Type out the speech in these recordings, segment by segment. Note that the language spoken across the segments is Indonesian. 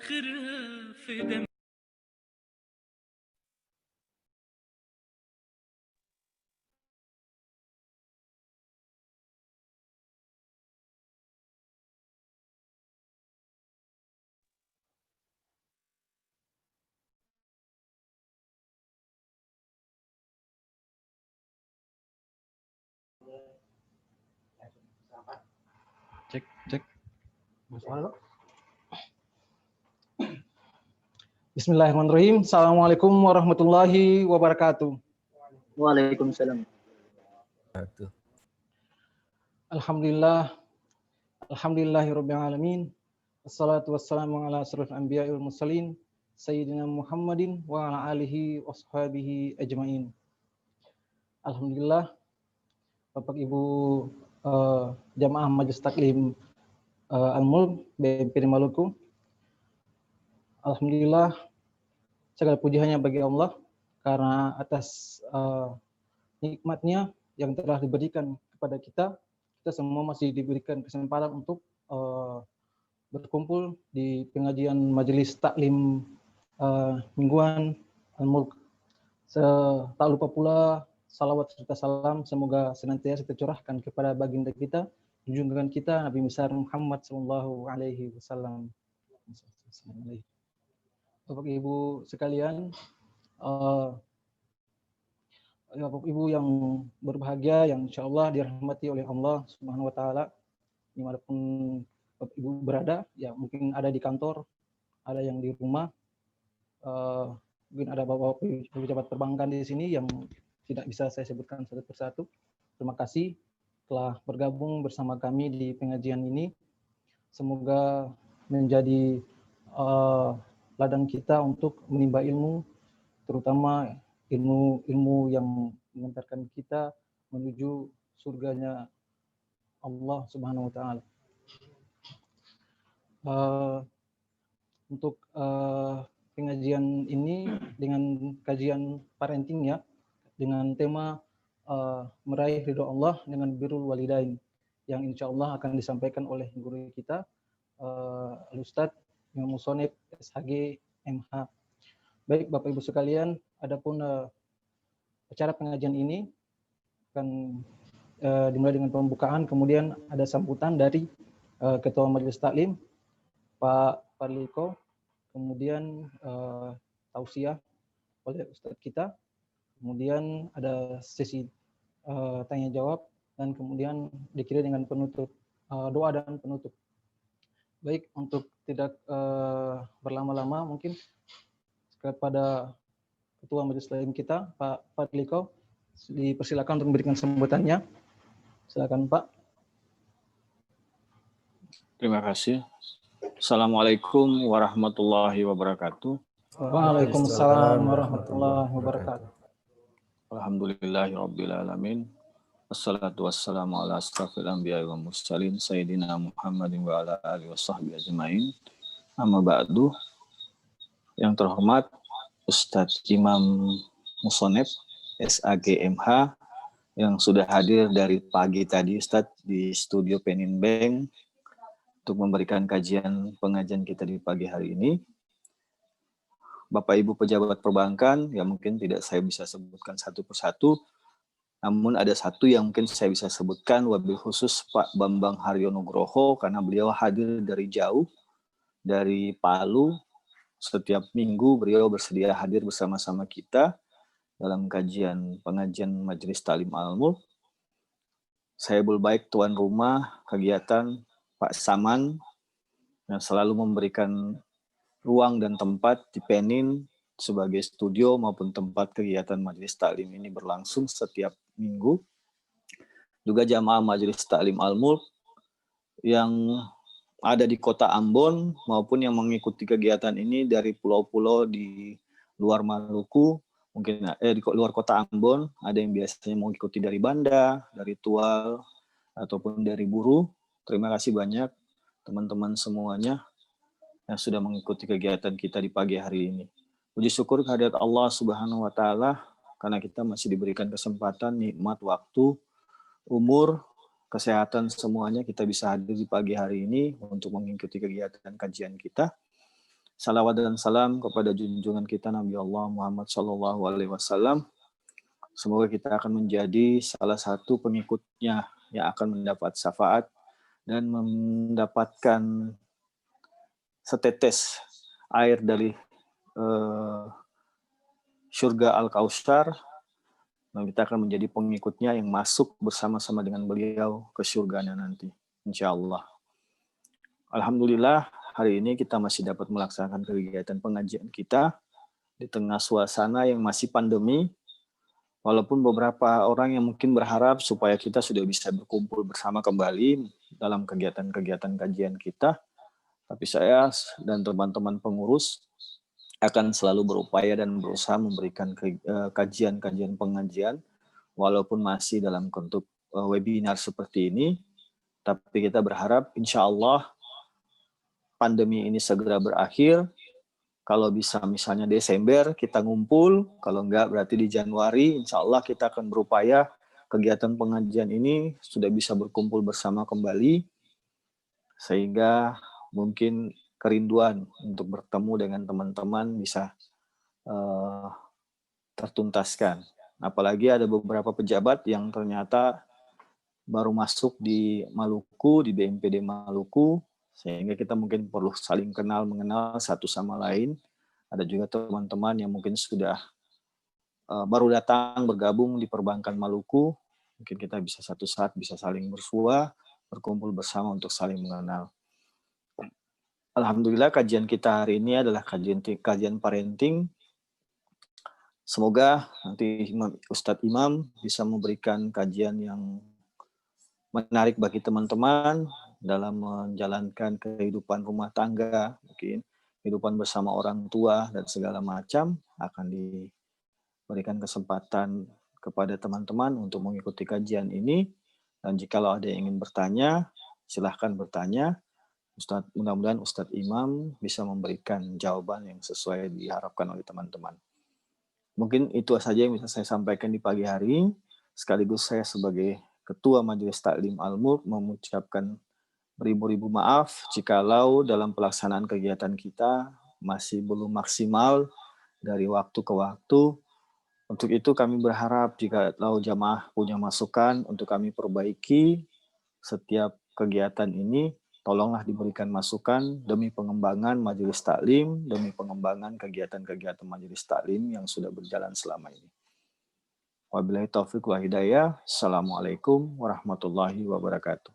آخرها في دم. Cek, cek. Bismillahirrahmanirrahim. Assalamualaikum warahmatullahi wabarakatuh. Waalaikumsalam. Alhamdulillah. Alhamdulillahirabbil alamin. Wassalatu wassalamu ala asyrofil anbiya'i wal mursalin sayyidina Muhammadin wa ala alihi washabihi ajmain. Alhamdulillah, Bapak Ibu jamaah Majelis Taklim Al-Mulk BMPD Maluku. Alhamdulillah, segala puji hanya bagi Allah karena atas nikmatnya yang telah diberikan kepada kita semua masih diberikan kesempatan untuk berkumpul di pengajian Majelis Taklim Mingguan Al-Mulk. Tak lupa pula salawat serta salam semoga senantiasa tercurahkan kepada baginda kita, junjungan kita Nabi besar Muhammad sallallahu alaihi wasallam. Bapak Ibu sekalian, Bapak Ibu yang berbahagia, yang insya Allah dirahmati oleh Allah Subhanahu Wa Taala, dimanapun Bapak Ibu berada, ya mungkin ada di kantor, ada yang di rumah, mungkin ada Bapak pejabat perbankan di sini yang tidak bisa saya sebutkan satu persatu. Terima kasih telah bergabung bersama kami di pengajian ini. Semoga menjadi ladang kita untuk menimba ilmu, terutama ilmu yang mengantarkan kita menuju surganya Allah Subhanahu Wa Taala. Untuk pengajian ini dengan kajian parenting ya, dengan tema meraih ridho Allah dengan birrul walidain, yang insya Allah akan disampaikan oleh guru kita Al-Ustadz Imam Musonib SHG MH. Baik Bapak Ibu sekalian, adapun acara pengajian ini akan dimulai dengan pembukaan, kemudian ada sambutan dari Ketua Majelis Taklim Pak Fadliko, kemudian tausiah oleh Ustadz kita, kemudian ada sesi tanya jawab, dan kemudian dikirim dengan penutup doa dan penutup. Baik, untuk tidak berlama-lama, mungkin kepada Ketua Majelis Taklim kita Pak Fadliko dipersilakan untuk memberikan sambutannya. Silakan Pak. Terima kasih. Assalamualaikum warahmatullahi wabarakatuh. Waalaikumsalam warahmatullahi wabarakatuh. Alhamdulillahirabbil alamin. Wassalatu wassalamu ala asrofil anbiya'i wal mursalin sayyidina Muhammadin wa ala alihi washabbihi ajmain. Amma ba'du. Yang terhormat Ustadz Imam Musonib SHG MH yang sudah hadir dari pagi tadi Ustadz di studio Penin Bank untuk memberikan pengajian kita di pagi hari ini. Bapak Ibu pejabat perbankan, ya mungkin tidak saya bisa sebutkan satu persatu, namun ada satu yang mungkin saya bisa sebutkan, wabil khusus Pak Bambang Haryo Nugroho, karena beliau hadir dari jauh, dari Palu. Setiap minggu beliau bersedia hadir bersama-sama kita dalam pengajian Majelis Taklim Al-Mulk. Saya baik tuan rumah kegiatan Pak Saman yang selalu memberikan ruang dan tempat di Penin sebagai studio maupun tempat kegiatan Majelis Taklim ini berlangsung setiap minggu. Juga jamaah Majelis Taklim Al-Mulk yang ada di kota Ambon maupun yang mengikuti kegiatan ini dari pulau-pulau di luar Maluku, mungkin di luar kota Ambon, ada yang biasanya mengikuti dari Banda, dari Tual, ataupun dari Buru. Terima kasih banyak teman-teman semuanya yang sudah mengikuti kegiatan kita di pagi hari ini. Puji syukur kehadirat Allah Subhanahu Wa Taala karena kita masih diberikan kesempatan, nikmat waktu, umur, kesehatan semuanya kita bisa hadir di pagi hari ini untuk mengikuti kegiatan kajian kita. Salawat dan salam kepada junjungan kita Nabi Allah Muhammad Sallallahu Alaihi Wasallam. Semoga kita akan menjadi salah satu pengikutnya yang akan mendapat syafaat dan mendapatkan setetes air dari surga Al-Kautsar. Dan kita akan menjadi pengikutnya yang masuk bersama-sama dengan beliau ke surganya nanti, insya Allah. Alhamdulillah, hari ini kita masih dapat melaksanakan kegiatan pengajian kita di tengah suasana yang masih pandemi. Walaupun beberapa orang yang mungkin berharap supaya kita sudah bisa berkumpul bersama kembali dalam kegiatan-kegiatan kajian kita, tapi saya dan teman-teman pengurus akan selalu berupaya dan berusaha memberikan kajian-kajian pengajian, walaupun masih dalam bentuk webinar seperti ini, tapi kita berharap insya Allah pandemi ini segera berakhir. Kalau bisa misalnya Desember kita ngumpul, kalau enggak berarti di Januari, insya Allah kita akan berupaya kegiatan pengajian ini sudah bisa berkumpul bersama kembali, sehingga mungkin kerinduan untuk bertemu dengan teman-teman bisa tertuntaskan. Apalagi ada beberapa pejabat yang ternyata baru masuk di Maluku, di BMPD Maluku, sehingga kita mungkin perlu saling mengenal satu sama lain. Ada juga teman-teman yang mungkin sudah baru datang bergabung di Perbankan Maluku, mungkin kita bisa satu saat bisa saling bersua, berkumpul bersama untuk saling mengenal. Alhamdulillah kajian kita hari ini adalah kajian parenting. Semoga nanti Ustadz Imam bisa memberikan kajian yang menarik bagi teman-teman dalam menjalankan kehidupan rumah tangga, mungkin kehidupan bersama orang tua dan segala macam, akan diberikan kesempatan kepada teman-teman untuk mengikuti kajian ini. Dan jikalau ada yang ingin bertanya, silahkan bertanya. Mudah-mudahan Ustadz Imam bisa memberikan jawaban yang sesuai diharapkan oleh teman-teman. Mungkin itu saja yang bisa saya sampaikan di pagi hari. Sekaligus saya sebagai Ketua Majelis Taklim Al-Mulk mengucapkan beribu-ribu maaf jikalau dalam pelaksanaan kegiatan kita masih belum maksimal dari waktu ke waktu. Untuk itu kami berharap jika jamaah punya masukan untuk kami perbaiki setiap kegiatan ini, tolonglah diberikan masukan demi pengembangan Majelis Taklim, demi pengembangan kegiatan-kegiatan Majelis Taklim yang sudah berjalan selama ini. Wabillahi taufiq wa hidayah. Assalamualaikum warahmatullahi wabarakatuh.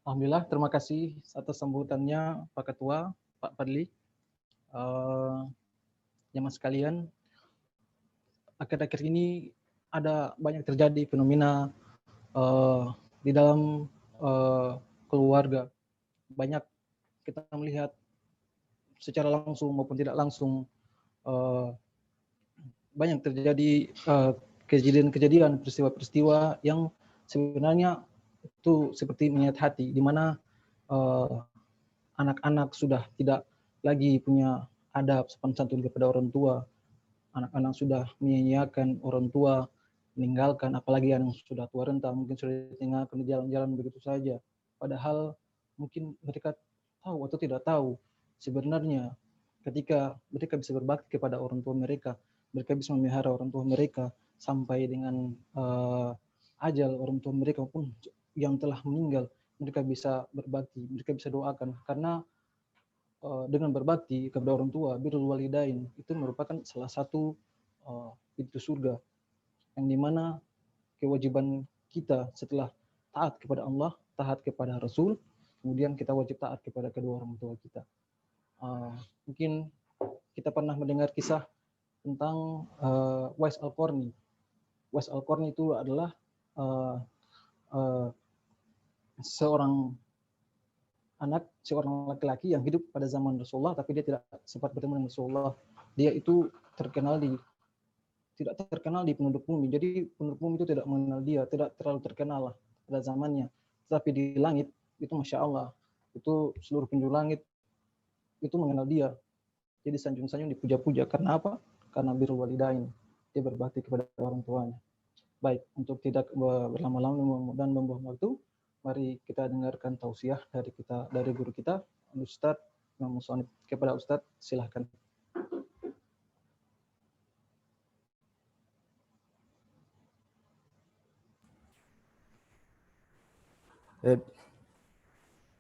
Alhamdulillah, terima kasih atas sambutannya Pak Ketua, Pak Fadli. Jamaah sekalian, akhir-akhir ini ada banyak terjadi fenomena di dalam keluarga. Banyak kita melihat secara langsung maupun tidak langsung banyak terjadi kejadian-kejadian, peristiwa-peristiwa yang sebenarnya itu seperti menyayat hati, di mana anak-anak sudah tidak lagi punya adab sopan santun kepada orang tua. Anak-anak sudah menyia-nyiakan orang tua, meninggalkan, apalagi yang sudah tua renta, mungkin sudah ditinggalkan di jalan-jalan begitu saja. Padahal mungkin mereka tahu atau tidak tahu, sebenarnya ketika mereka bisa berbakti kepada orang tua mereka bisa memelihara orang tua mereka sampai dengan ajal orang tua mereka pun yang telah meninggal, mereka bisa berbakti, mereka bisa doakan. Karena dengan berbakti kepada orang tua, birrul walidain, itu merupakan salah satu pintu surga, yang dimana kewajiban kita setelah taat kepada Allah, taat kepada Rasul, kemudian kita wajib taat kepada kedua orang tua kita. Mungkin kita pernah mendengar kisah tentang Wais Al-Qarni. Wais Al-Qarni itu adalah seorang laki-laki yang hidup pada zaman Rasulullah, tapi dia tidak sempat bertemu dengan Rasulullah. Dia itu tidak terkenal di penduduk bumi. Jadi penduduk bumi itu tidak mengenal dia, tidak terlalu terkenal lah pada zamannya. Tapi di langit itu Masya Allah, itu seluruh penjuru langit itu mengenal dia. Jadi sanjung-sanjung dipuja-puja. Karena apa? Karena birrul walidain. Dia berbakti kepada orang tuanya. Baik, untuk tidak berlama-lama dan membuang waktu, mari kita dengarkan tausiah dari guru kita, Ustadz Imam Musonib. Kepada Ustadz, silahkan.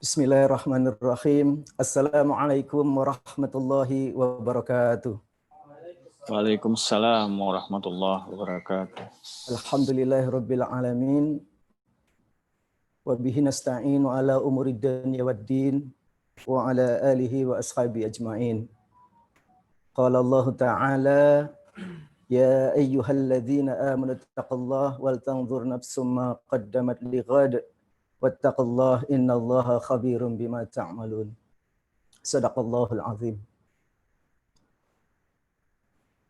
Bismillahirrahmanirrahim. Assalamualaikum warahmatullahi wabarakatuh. Waalaikumsalam warahmatullahi wabarakatuh. Alhamdulillahirabbil alamin. Wa bihi nasta'inu ala umurid dunya waddin wa ala alihi wa ashabi ajma'in. Qala Allah Ta'ala, ya ayyuhalladzina amanu taqullaha wal tanzur nafsum ma qaddamat lighad wattaqullah innallaha khabirum bima ta'malun. Sadaqallahul azim.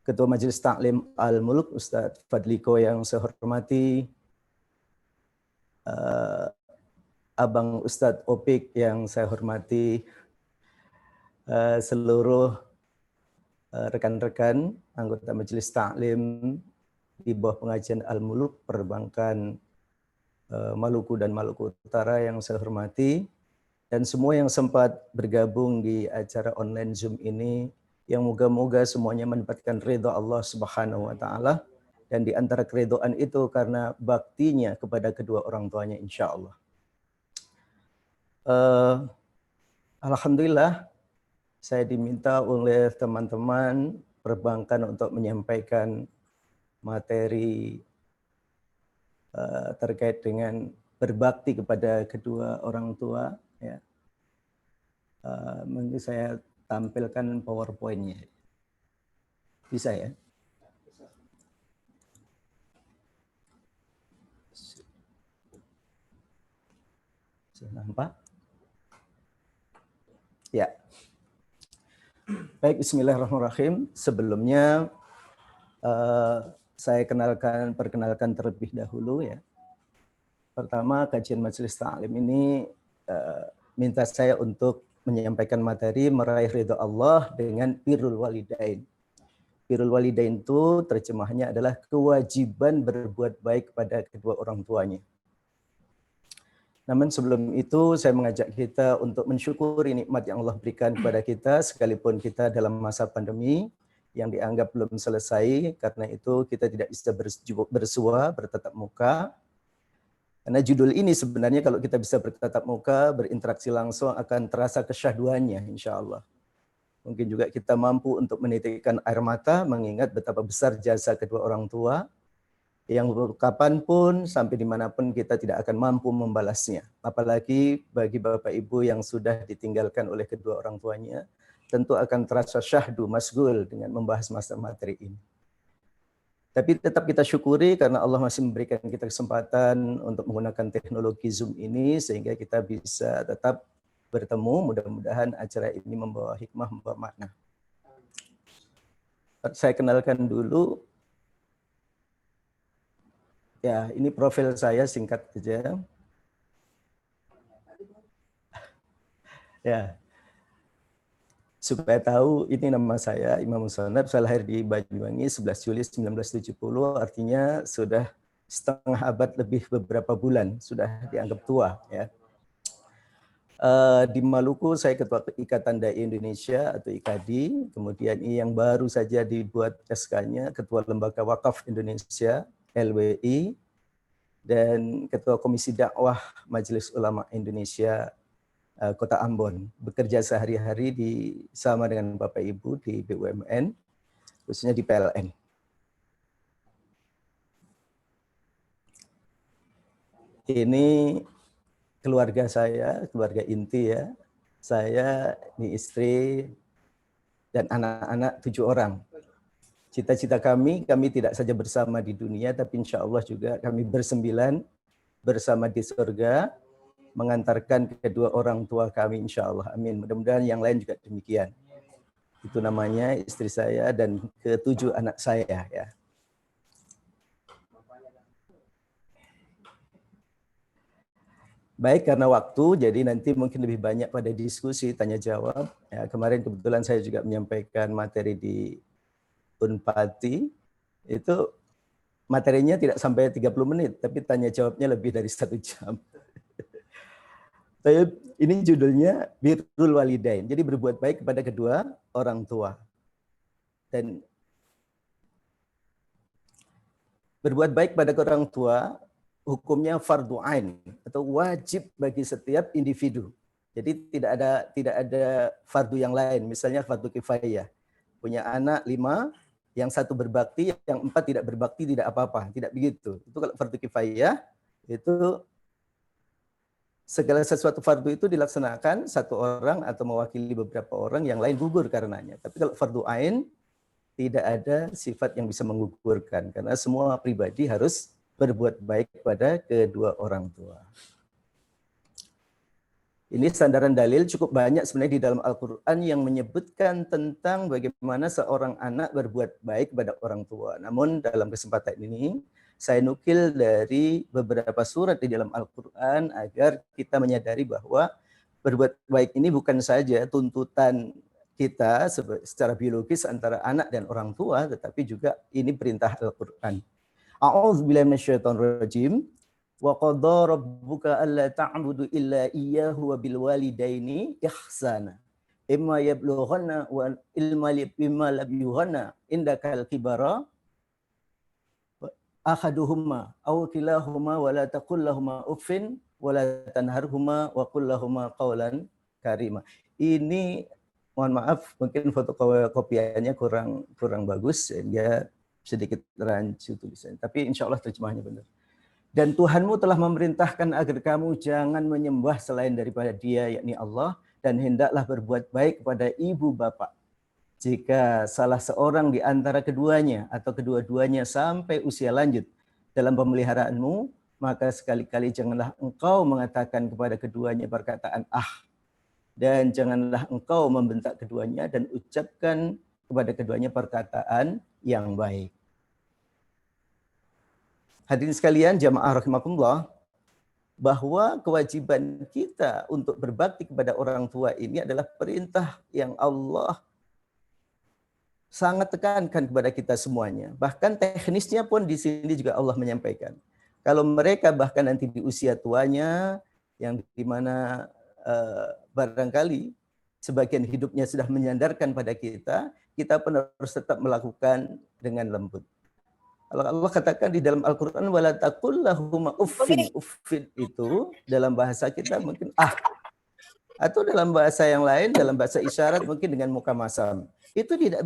Ketua Majelis Taklim Al-Mulk Ustadz Fadliko yang saya hormati, Abang Ustadz Opik yang saya hormati, seluruh rekan-rekan anggota Majelis Taklim di bawah pengajian Al-Mulk Perbankan Maluku dan Maluku Utara yang saya hormati, dan semua yang sempat bergabung di acara online Zoom ini, yang moga-moga semuanya mendapatkan ridha Allah Subhanahu wa Ta'ala, dan di antara keridhaan itu karena baktinya kepada kedua orang tuanya, insya Allah. Alhamdulillah, saya diminta oleh teman-teman perbankan untuk menyampaikan materi terkait dengan berbakti kepada kedua orang tua. Ya. Mungkin saya tampilkan PowerPoint-nya. Bisa ya? Sudah nampak? Ya. Baik, bismillahirrahmanirrahim. Sebelumnya saya perkenalkan terlebih dahulu ya. Pertama, kajian Majelis Taklim ini minta saya untuk menyampaikan materi meraih ridha Allah dengan birrul walidain. Birrul walidain itu terjemahnya adalah kewajiban berbuat baik kepada kedua orang tuanya. Namun sebelum itu saya mengajak kita untuk mensyukuri nikmat yang Allah berikan kepada kita sekalipun kita dalam masa pandemi yang dianggap belum selesai. Karena itu kita tidak bisa bersua, bertatap muka. Karena judul ini sebenarnya kalau kita bisa bertatap muka, berinteraksi langsung akan terasa kesyahduannya insya Allah. Mungkin juga kita mampu untuk menitikkan air mata mengingat betapa besar jasa kedua orang tua yang kapanpun sampai dimanapun kita tidak akan mampu membalasnya. Apalagi bagi Bapak Ibu yang sudah ditinggalkan oleh kedua orang tuanya, tentu akan terasa syahdu masgul dengan membahas materi ini. Tapi tetap kita syukuri karena Allah masih memberikan kita kesempatan untuk menggunakan teknologi Zoom ini sehingga kita bisa tetap bertemu. Mudah-mudahan acara ini membawa hikmah, membawa makna. Saya kenalkan dulu. Ya, ini profil saya singkat saja. Ya. Supaya tahu, ini nama saya Imam Musonib, saya lahir di Banyuwangi 11 Juli 1970, artinya sudah setengah abad lebih beberapa bulan, sudah dianggap tua. Ya. Di Maluku saya Ketua Ikatan Dai Indonesia atau IKADI, kemudian ini yang baru saja dibuat SK-nya, Ketua Lembaga Wakaf Indonesia, LWI, dan Ketua Komisi Dakwah Majelis Ulama Indonesia, Kota Ambon, bekerja sehari-hari sama dengan Bapak Ibu di BUMN, khususnya di PLN. Ini keluarga saya, keluarga inti ya. Saya, ini istri, dan anak-anak 7 orang. Cita-cita kami tidak saja bersama di dunia, tapi insya Allah juga kami bersembilan bersama di surga, mengantarkan kedua orang tua kami insya Allah. Amin. Mudah-mudahan yang lain juga demikian. Itu namanya istri saya dan ke-7 anak saya ya. Baik, karena waktu, jadi nanti mungkin lebih banyak pada diskusi, tanya jawab. Ya, kemarin kebetulan saya juga menyampaikan materi di Unpati, itu materinya tidak sampai 30 menit, tapi tanya jawabnya lebih dari 1 jam. Ini judulnya Birrul Walidain. Jadi berbuat baik kepada kedua orang tua. Dan berbuat baik pada orang tua hukumnya fardu ain atau wajib bagi setiap individu. Jadi tidak ada fardu yang lain. Misalnya fardu kifayah. Punya anak 5, yang 1 berbakti, yang 4 tidak berbakti, tidak apa-apa. Tidak begitu. Itu kalau fardu kifayah, itu segala sesuatu fardu itu dilaksanakan 1 orang atau mewakili beberapa orang, yang lain gugur karenanya. Tapi kalau fardu ain, tidak ada sifat yang bisa menggugurkan. Karena semua pribadi harus berbuat baik pada kedua orang tua. Ini sandaran dalil cukup banyak sebenarnya di dalam Al-Quran yang menyebutkan tentang bagaimana seorang anak berbuat baik kepada orang tua. Namun dalam kesempatan ini, saya nukil dari beberapa surat di dalam Al-Quran agar kita menyadari bahwa berbuat baik ini bukan saja tuntutan kita secara biologis antara anak dan orang tua, tetapi juga ini perintah Al-Quran. A'udzubillahi minasyaitonirrajim. Wa qadha rabbuka alla ta'budu illa iyyahu wa bil walidaini ihsana. Imma yablughanna wa imma labyughanna indakal kibara ahaduhumma aw kilahuma wa la taqul lahumu uffin wa la tanharhuma wa qul lahumu qawlan karima. Ini mohon maaf mungkin fotokopiannya kurang bagus, dia sedikit rancu tulisannya, tapi insya Allah terjemahnya benar. Dan Tuhanmu telah memerintahkan agar kamu jangan menyembah selain daripada Dia, yakni Allah, dan hendaklah berbuat baik kepada ibu bapa. Jika salah seorang di antara keduanya atau kedua-duanya sampai usia lanjut dalam pemeliharaanmu, maka sekali-kali janganlah engkau mengatakan kepada keduanya perkataan dan janganlah engkau membentak keduanya dan ucapkan kepada keduanya perkataan yang baik. Hadirin sekalian, jamaah rahimakumullah, bahwa kewajiban kita untuk berbakti kepada orang tua ini adalah perintah yang Allah sangat tekankan kepada kita semuanya. Bahkan teknisnya pun di sini juga Allah menyampaikan. Kalau mereka bahkan nanti di usia tuanya, yang dimana barangkali sebagian hidupnya sudah menyandarkan pada kita, kita pun harus tetap melakukan dengan lembut. Allah katakan di dalam Al-Quran, wala taqul lahumu uffin. Uffin itu dalam bahasa kita mungkin atau dalam bahasa yang lain, dalam bahasa isyarat mungkin dengan muka masam. Itu tidak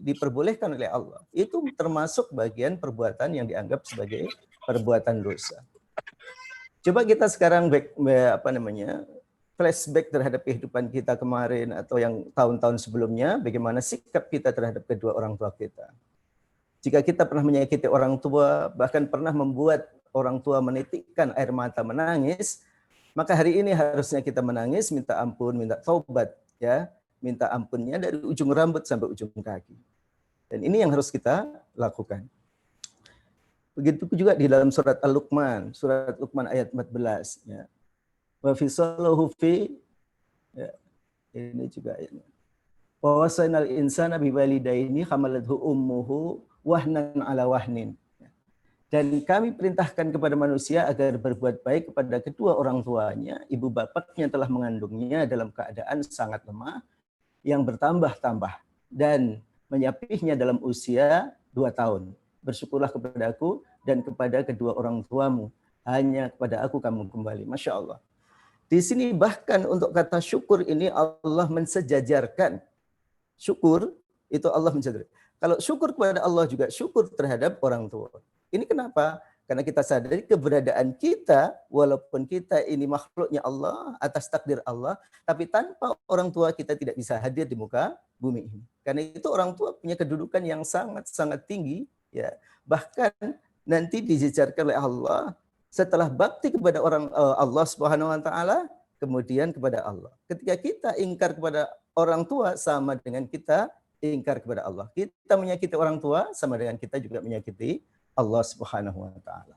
diperbolehkan oleh Allah. Itu termasuk bagian perbuatan yang dianggap sebagai perbuatan dosa. Coba kita sekarang flashback terhadap kehidupan kita kemarin atau yang tahun-tahun sebelumnya, bagaimana sikap kita terhadap kedua orang tua kita. Jika kita pernah menyakiti orang tua, bahkan pernah membuat orang tua menitikkan air mata menangis, maka hari ini harusnya kita menangis, minta ampun, minta taubat, ya, minta ampunnya dari ujung rambut sampai ujung kaki. Dan ini yang harus kita lakukan. Begitu juga di dalam surat Al-Luqman, surat Luqman ayat 14. Ya. Wa fisaluhu fi, ya, ini juga ayatnya. Wa wasainal insana biwalidaini hamalathu ummuhu wahnan ala wahnin. Dan kami perintahkan kepada manusia agar berbuat baik kepada kedua orang tuanya. Ibu bapaknya telah mengandungnya dalam keadaan sangat lemah, yang bertambah-tambah, dan menyapihnya dalam usia 2 tahun. Bersyukurlah kepadaku dan kepada kedua orang tuamu. Hanya kepada aku kamu kembali. Masya Allah. Di sini bahkan untuk kata syukur ini Allah mensejajarkan. Syukur itu Allah mensejajarkan. Kalau syukur kepada Allah juga syukur terhadap orang tua. Ini kenapa? Karena kita sadari keberadaan kita, walaupun kita ini makhluknya Allah, atas takdir Allah, tapi tanpa orang tua kita tidak bisa hadir di muka bumi ini. Karena itu orang tua punya kedudukan yang sangat-sangat tinggi. Ya. Bahkan nanti dijejarkan oleh Allah, setelah bakti kepada Allah Subhanahu wa Ta'ala, kemudian kepada Allah. Ketika kita ingkar kepada orang tua, sama dengan kita ingkar kepada Allah. Kita menyakiti orang tua sama dengan kita juga menyakiti Allah Subhanahu wa Ta'ala.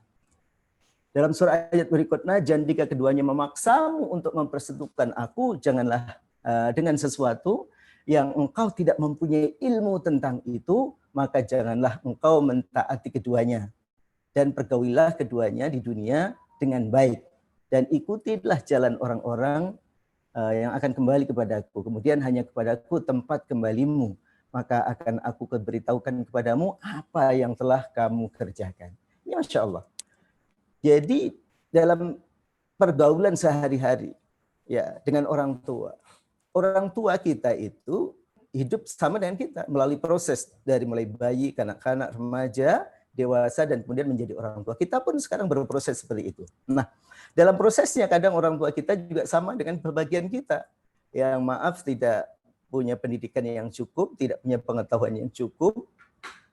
Dalam surah ayat berikutnya, dan jika keduanya memaksamu untuk mempersekutukan aku, janganlah dengan sesuatu yang engkau tidak mempunyai ilmu tentang itu, maka janganlah engkau mentaati keduanya. Dan pergaulilah keduanya di dunia dengan baik. dan ikutilah jalan orang-orang yang akan kembali kepadaku. Kemudian hanya kepadaku tempat kembalimu, maka akan aku beritahukan kepadamu apa yang telah kamu kerjakan. Ya, Masya Allah. Jadi dalam pergaulan sehari-hari ya dengan orang tua kita itu hidup sama dengan kita melalui proses dari mulai bayi, kanak-kanak, remaja, dewasa, dan kemudian menjadi orang tua. Kita pun sekarang berproses seperti itu. Nah, dalam prosesnya kadang orang tua kita juga sama dengan sebagian kita yang maaf tidak punya pendidikan yang cukup, tidak punya pengetahuan yang cukup,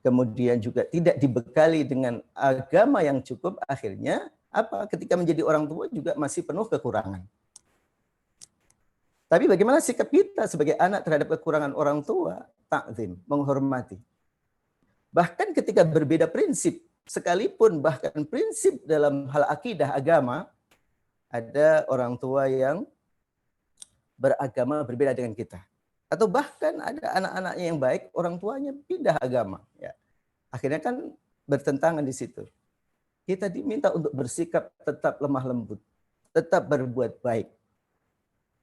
kemudian juga tidak dibekali dengan agama yang cukup, akhirnya apa? Ketika menjadi orang tua juga masih penuh kekurangan. Tapi bagaimana sikap kita sebagai anak terhadap kekurangan orang tua? Ta'zim, menghormati. Bahkan ketika berbeda prinsip, sekalipun bahkan prinsip dalam hal akidah agama, ada orang tua yang beragama berbeda dengan kita. Atau bahkan ada anak-anaknya yang baik, orang tuanya pindah agama. Ya. Akhirnya kan bertentangan di situ. Kita diminta untuk bersikap tetap lemah lembut, tetap berbuat baik.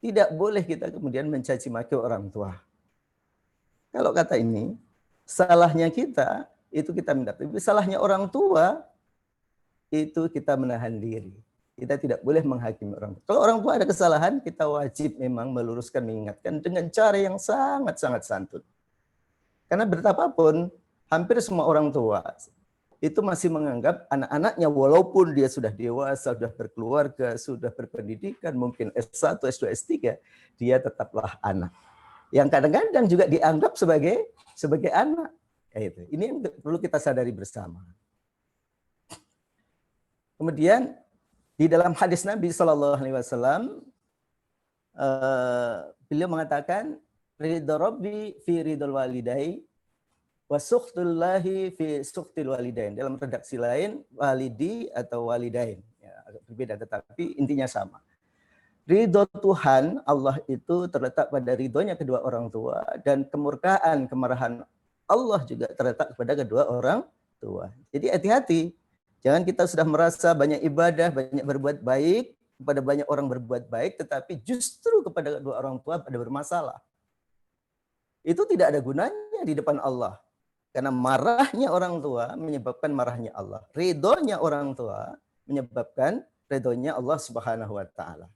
Tidak boleh kita kemudian mencaci maki orang tua. Kalau kata ini, salahnya kita, itu kita minta. Tapi salahnya orang tua, itu kita menahan diri. Kita tidak boleh menghakimi orang tua. Kalau orang tua ada kesalahan, kita wajib memang meluruskan, mengingatkan dengan cara yang sangat-sangat santun. Karena betapapun, hampir semua orang tua itu masih menganggap anak-anaknya walaupun dia sudah dewasa, sudah berkeluarga, sudah berpendidikan, mungkin S1, S2, S3, dia tetaplah anak. Yang kadang-kadang juga dianggap sebagai anak. Ini yang perlu kita sadari bersama. Kemudian di dalam hadis Nabi SAW, beliau mengatakan, ridho Rabbi fi ridhol walidai, wa sukhtullahi fi sukhtil walidain. Dalam redaksi lain, walidi atau walidain. Ya, agak berbeda, tetapi intinya sama. Ridho Tuhan, Allah itu terletak pada ridhonya kedua orang tua, dan kemurkaan, kemarahan Allah juga terletak pada kedua orang tua. Jadi hati-hati. Jangan kita sudah merasa banyak ibadah, banyak berbuat baik, kepada banyak orang berbuat baik, tetapi justru kepada kedua orang tua pada bermasalah. Itu tidak ada gunanya di depan Allah. Karena marahnya orang tua menyebabkan marahnya Allah. Ridhonya orang tua menyebabkan ridhonya Allah Subhanahu wa Ta'ala.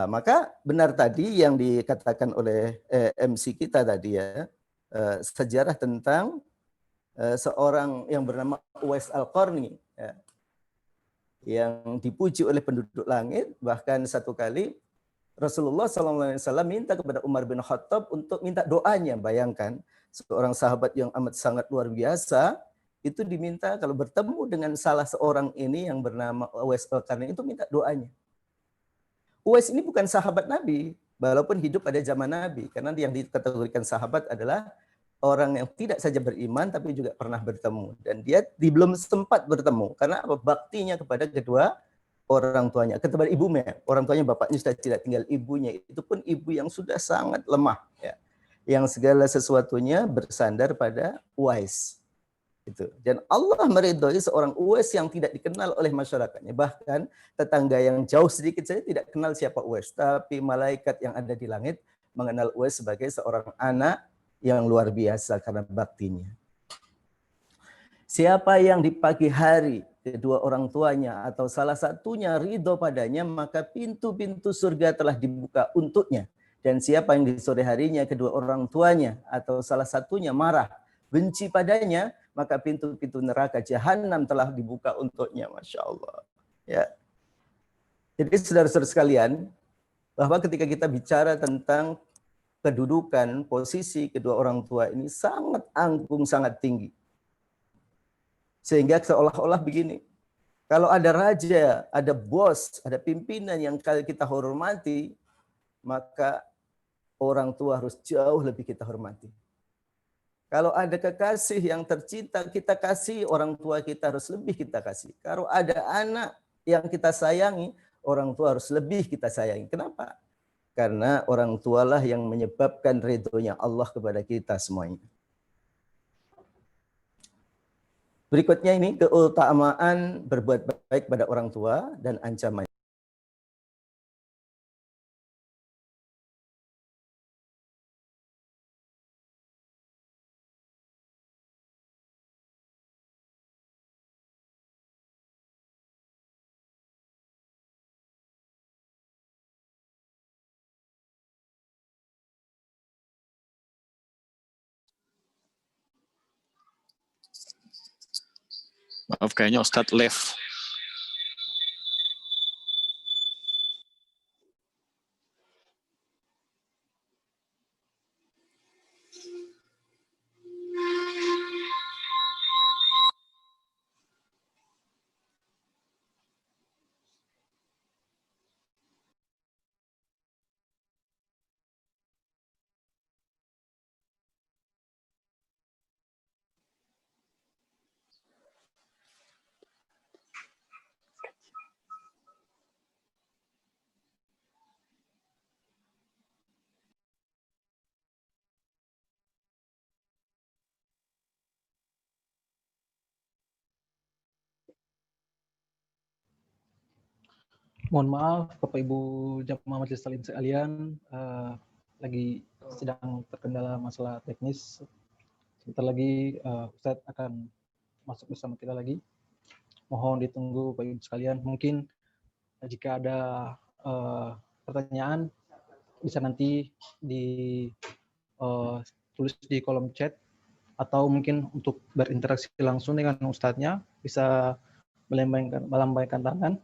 Maka benar tadi yang dikatakan oleh MC kita tadi ya, sejarah tentang seorang yang bernama Uwais Al-Qarni ya, yang dipuji oleh penduduk langit. Bahkan satu kali Rasulullah SAW minta kepada Umar bin Khattab untuk minta doanya. Bayangkan, seorang sahabat yang amat sangat luar biasa, itu diminta kalau bertemu dengan salah seorang ini yang bernama Uwais Al-Qarni itu minta doanya. Uwais ini bukan sahabat Nabi, walaupun hidup pada zaman Nabi. Karena yang dikategorikan sahabat adalah orang yang tidak saja beriman, tapi juga pernah bertemu. Dan dia belum sempat bertemu, karena baktinya kepada kedua orang tuanya, kepada ibunya. Orang tuanya, bapaknya sudah tidak tinggal, ibunya itu pun ibu yang sudah sangat lemah. Ya. Yang segala sesuatunya bersandar pada Uwais. Itu. Dan Allah meridhoi seorang Uwais yang tidak dikenal oleh masyarakatnya. Bahkan tetangga yang jauh sedikit saja tidak kenal siapa Uwais. Tapi malaikat yang ada di langit mengenal Uwais sebagai seorang anak yang luar biasa karena baktinya. Siapa yang di pagi hari kedua orang tuanya atau salah satunya ridho padanya, maka pintu-pintu surga telah dibuka untuknya. Dan siapa yang di sore harinya kedua orang tuanya atau salah satunya marah, benci padanya, maka pintu-pintu neraka jahanam telah dibuka untuknya. Masya Allah. Ya. Jadi saudara-saudara sekalian, bahwa ketika kita bicara tentang kedudukan, posisi kedua orang tua ini sangat anggung, sangat tinggi. Sehingga seolah-olah begini, kalau ada raja, ada bos, ada pimpinan yang kita hormati, maka orang tua harus jauh lebih kita hormati. Kalau ada kekasih yang tercinta kita kasih, orang tua kita harus lebih kita kasih. Kalau ada anak yang kita sayangi, orang tua harus lebih kita sayangi. Kenapa? Karena orang tualah yang menyebabkan ridhonya Allah kepada kita semuanya. Berikutnya ini keutamaan berbuat baik pada orang tua dan ancaman. Maaf, kayaknya Ustadz left. Mohon maaf Bapak Ibu jamaah majelis taklim sekalian, lagi sedang terkendala masalah teknis. Sebentar lagi Ustadz akan masuk bersama kita lagi. Mohon ditunggu Bapak Ibu sekalian. Mungkin jika ada pertanyaan bisa nanti tulis di kolom chat, atau mungkin untuk berinteraksi langsung dengan Ustadznya bisa melambaikan tangan.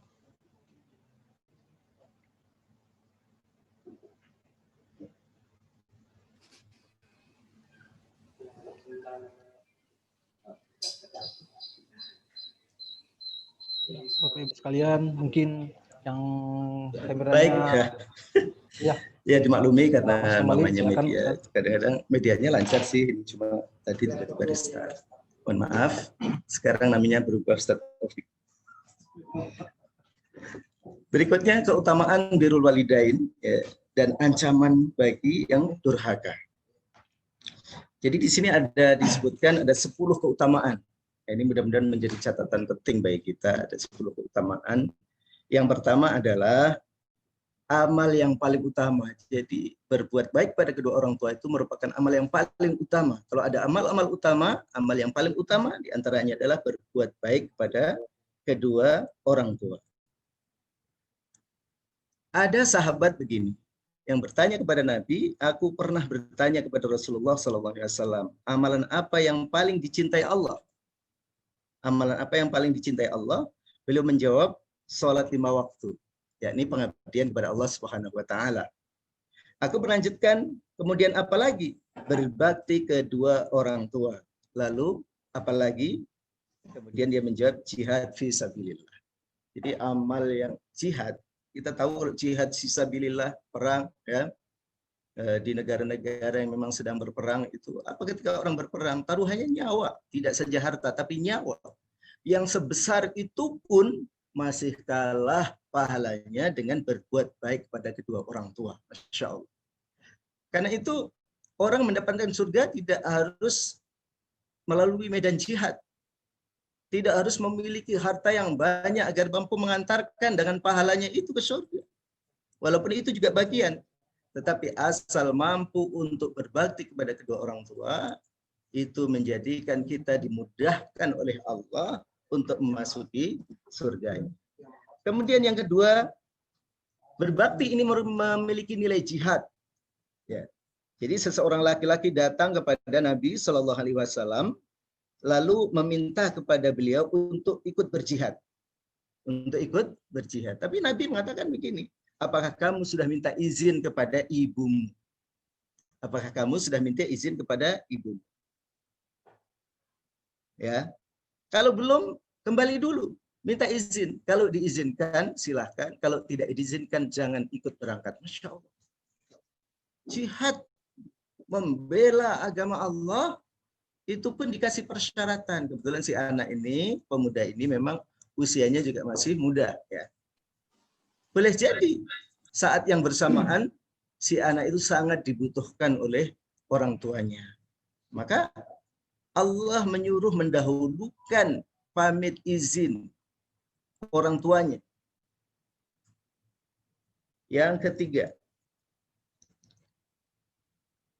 Bapak Ibu sekalian, mungkin yang kameranya Baik, ya, ya dimaklumi karena kembali, namanya silakan, media, Ustaz. kadang-kadang medianya lancar sih, cuma tadi tiba-tiba restart. Mohon maaf, sekarang namanya berubah Ustaz Taufik. Berikutnya keutamaan birrul walidain ya, dan ancaman bagi yang durhaka. Jadi di sini ada disebutkan ada 10 keutamaan. Ini mudah-mudahan menjadi catatan penting bagi kita. Ada 10 keutamaan. Yang pertama adalah amal yang paling utama. Jadi berbuat baik pada kedua orang tua itu merupakan amal yang paling utama. Kalau ada amal-amal utama, amal yang paling utama diantaranya adalah berbuat baik pada kedua orang tua. Ada sahabat begini yang bertanya kepada Nabi, aku pernah bertanya kepada Rasulullah SAW, amalan apa yang paling dicintai Allah? Amalan apa yang paling dicintai Allah? Beliau menjawab, sholat 5 waktu, yakni pengabdian kepada Allah Subhanahu wa taala. Aku melanjutkan, kemudian apa lagi? Berbakti kedua orang tua. Lalu apalagi? Kemudian dia menjawab jihad fi sabilillah. Jadi amal yang jihad, kita tahu kalau jihad fi sabilillah, perang ya, di negara-negara yang memang sedang berperang itu, apa ketika orang berperang, taruhannya nyawa, tidak saja harta, tapi nyawa. Yang sebesar itu pun masih kalah pahalanya dengan berbuat baik pada kedua orang tua. Masya Allah. Karena itu, orang mendapatkan surga tidak harus melalui medan jihad. Tidak harus memiliki harta yang banyak agar mampu mengantarkan dengan pahalanya itu ke surga. Walaupun itu juga bagian. Tetapi asal mampu untuk berbakti kepada kedua orang tua, itu menjadikan kita dimudahkan oleh Allah untuk memasuki surga. Kemudian yang kedua, berbakti ini memiliki nilai jihad. Ya. Jadi seseorang laki-laki datang kepada Nabi SAW, lalu meminta kepada beliau untuk ikut berjihad. Untuk ikut berjihad. Tapi Nabi mengatakan begini, apakah kamu sudah minta izin kepada ibumu? Apakah kamu sudah minta izin kepada ibumu? Ya, kalau belum, kembali dulu, minta izin. Kalau diizinkan, silahkan. Kalau tidak diizinkan, jangan ikut berangkat. Masya Allah. Jihad membela agama Allah itu pun dikasih persyaratan. Kebetulan si anak ini, pemuda ini memang usianya juga masih muda. Ya. Boleh jadi saat yang bersamaan si anak itu sangat dibutuhkan oleh orang tuanya. Maka Allah menyuruh mendahulukan pamit izin orang tuanya. Yang ketiga,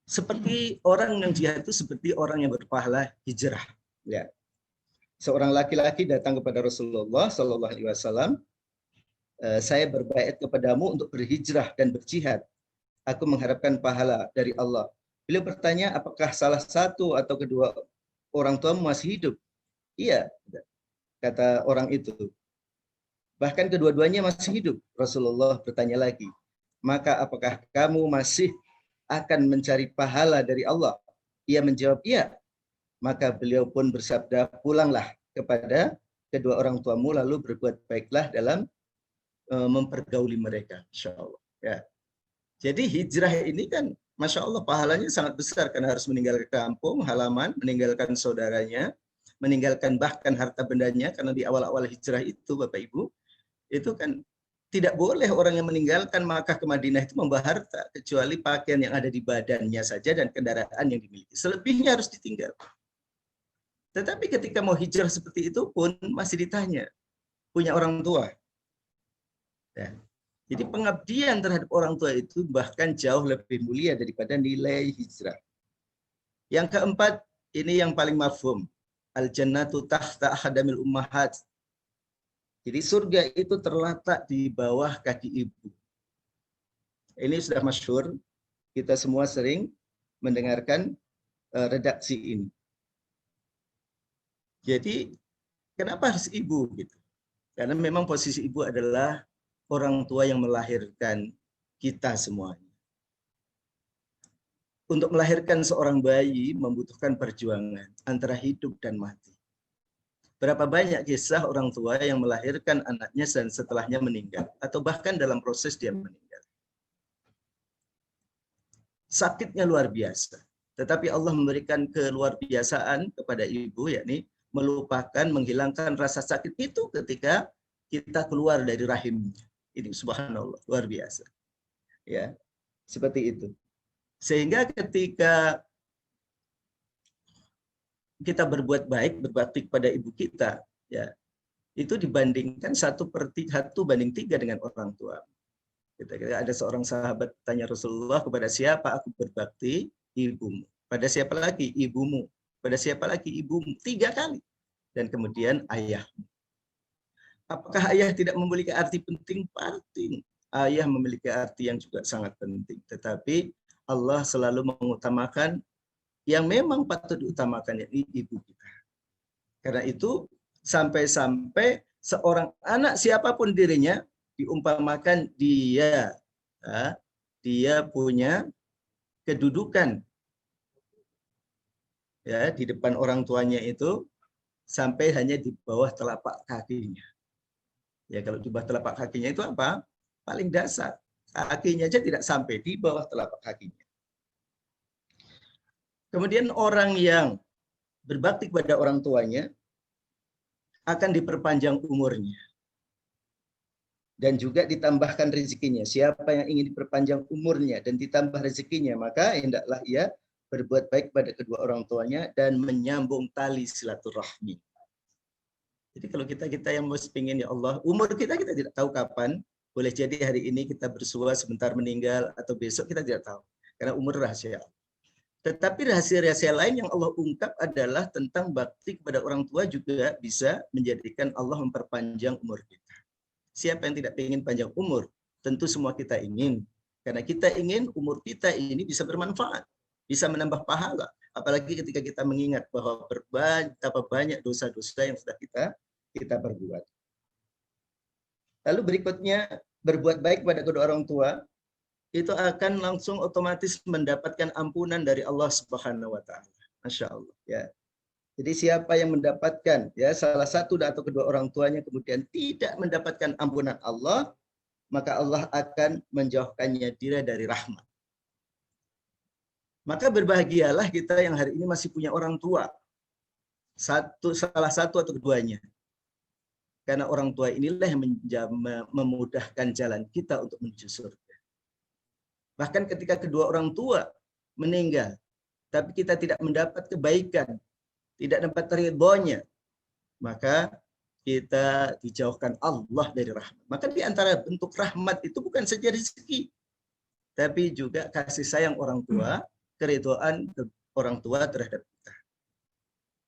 seperti orang yang jihad itu seperti orang yang berpahala hijrah. Ya. Seorang laki-laki datang kepada Rasulullah Sallallahu Alaihi Wasallam, saya berbaiat kepadamu untuk berhijrah dan berjihad. Aku mengharapkan pahala dari Allah. Beliau bertanya, apakah salah satu atau kedua orang tuamu masih hidup? Iya, kata orang itu. Bahkan kedua-duanya masih hidup. Rasulullah bertanya lagi, maka apakah kamu masih akan mencari pahala dari Allah? Ia menjawab, iya. Maka beliau pun bersabda, pulanglah kepada kedua orang tuamu lalu berbuat baiklah dalam mempergauli mereka, insya Allah. Ya. Jadi hijrah ini kan, masya Allah pahalanya sangat besar karena harus meninggalkan kampung, halaman, meninggalkan saudaranya, meninggalkan bahkan harta bendanya, karena di awal-awal hijrah itu Bapak Ibu, itu kan tidak boleh orang yang meninggalkan Makkah ke Madinah itu membawa harta, kecuali pakaian yang ada di badannya saja dan kendaraan yang dimiliki. Selebihnya harus ditinggal. Tetapi ketika mau hijrah seperti itu pun masih ditanya, punya orang tua. Ya. Jadi pengabdian terhadap orang tua itu bahkan jauh lebih mulia daripada nilai hijrah. Yang keempat, ini yang paling mafhum. Al-jannatu tahta ahadamil ummahat. Jadi surga itu terletak di bawah kaki ibu. Ini sudah masyhur, kita semua sering mendengarkan redaksi ini. Jadi kenapa harus ibu gitu? Karena memang posisi ibu adalah orang tua yang melahirkan kita semuanya. Untuk melahirkan seorang bayi membutuhkan perjuangan antara hidup dan mati. Berapa banyak kisah orang tua yang melahirkan anaknya dan setelahnya meninggal, atau bahkan dalam proses dia meninggal. Sakitnya luar biasa. Tetapi Allah memberikan keluarbiasaan kepada ibu, yakni melupakan, menghilangkan rasa sakit itu ketika kita keluar dari rahimnya. Ini subhanallah, luar biasa. Ya, seperti itu. Sehingga ketika kita berbuat baik, berbakti kepada ibu kita, ya, itu dibandingkan 1/1 banding 3 dengan orang tua. Ketika ada seorang sahabat tanya Rasulullah, kepada siapa aku berbakti? Ibumu. Pada siapa lagi? Ibumu. Pada siapa lagi? Ibumu. 3 kali. Dan kemudian ayahmu. Apakah ayah tidak memiliki arti penting? Penting. Ayah memiliki arti yang juga sangat penting. Tetapi Allah selalu mengutamakan yang memang patut diutamakan, yakni ibu kita. Karena itu sampai-sampai seorang anak siapapun dirinya diumpamakan dia punya kedudukan ya di depan orang tuanya itu sampai hanya di bawah telapak kakinya. Ya kalau di bawah telapak kakinya itu apa? Paling dasar. Kakinya aja tidak sampai di bawah telapak kakinya. Kemudian orang yang berbakti kepada orang tuanya akan diperpanjang umurnya. Dan juga ditambahkan rezekinya. Siapa yang ingin diperpanjang umurnya dan ditambah rezekinya, maka hendaklah ia berbuat baik pada kedua orang tuanya dan menyambung tali silaturahmi. Jadi kalau kita yang mau pingin, ya Allah, umur kita tidak tahu kapan. Boleh jadi hari ini kita bersua sebentar meninggal, atau besok kita tidak tahu. Karena umur rahasia. Tetapi rahasia-rahasia lain yang Allah ungkap adalah tentang bakti kepada orang tua juga bisa menjadikan Allah memperpanjang umur kita. Siapa yang tidak ingin panjang umur? Tentu semua kita ingin. Karena kita ingin umur kita ini bisa bermanfaat, bisa menambah pahala. Apalagi ketika kita mengingat bahwa betapa banyak dosa-dosa yang sudah kita perbuat. Lalu berikutnya, berbuat baik pada kedua orang tua, itu akan langsung otomatis mendapatkan ampunan dari Allah Subhanahu wa taala. Masya Allah, ya. Jadi siapa yang mendapatkan ya salah satu atau kedua orang tuanya kemudian tidak mendapatkan ampunan Allah, maka Allah akan menjauhkannya dia dari rahmat. Maka berbahagialah kita yang hari ini masih punya orang tua. Salah satu atau keduanya. Karena orang tua inilah yang memudahkan jalan kita untuk menuju surga. Bahkan ketika kedua orang tua meninggal, tapi kita tidak mendapat kebaikan tidak dapat ridhonya, maka kita dijauhkan Allah dari rahmat. Maka di antara bentuk rahmat itu bukan saja rezeki, tapi juga kasih sayang orang tua, keridhaan orang tua terhadap kita.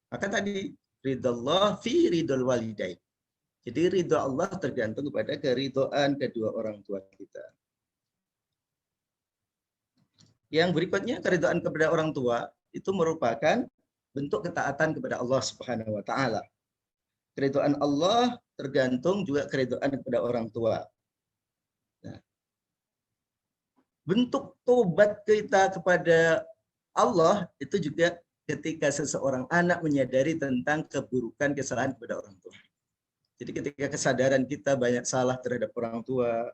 Maka tadi ridallah fi ridul walidain. Jadi ridho Allah tergantung kepada keridhaan kedua orang tua kita. Yang berikutnya, keridhaan kepada orang tua itu merupakan bentuk ketaatan kepada Allah Subhanahu wa taala. Keridhaan Allah tergantung juga keridhaan kepada orang tua. Nah, bentuk tobat kita kepada Allah itu juga ketika seseorang anak menyadari tentang keburukan kesalahan kepada orang tua. Jadi ketika kesadaran kita banyak salah terhadap orang tua,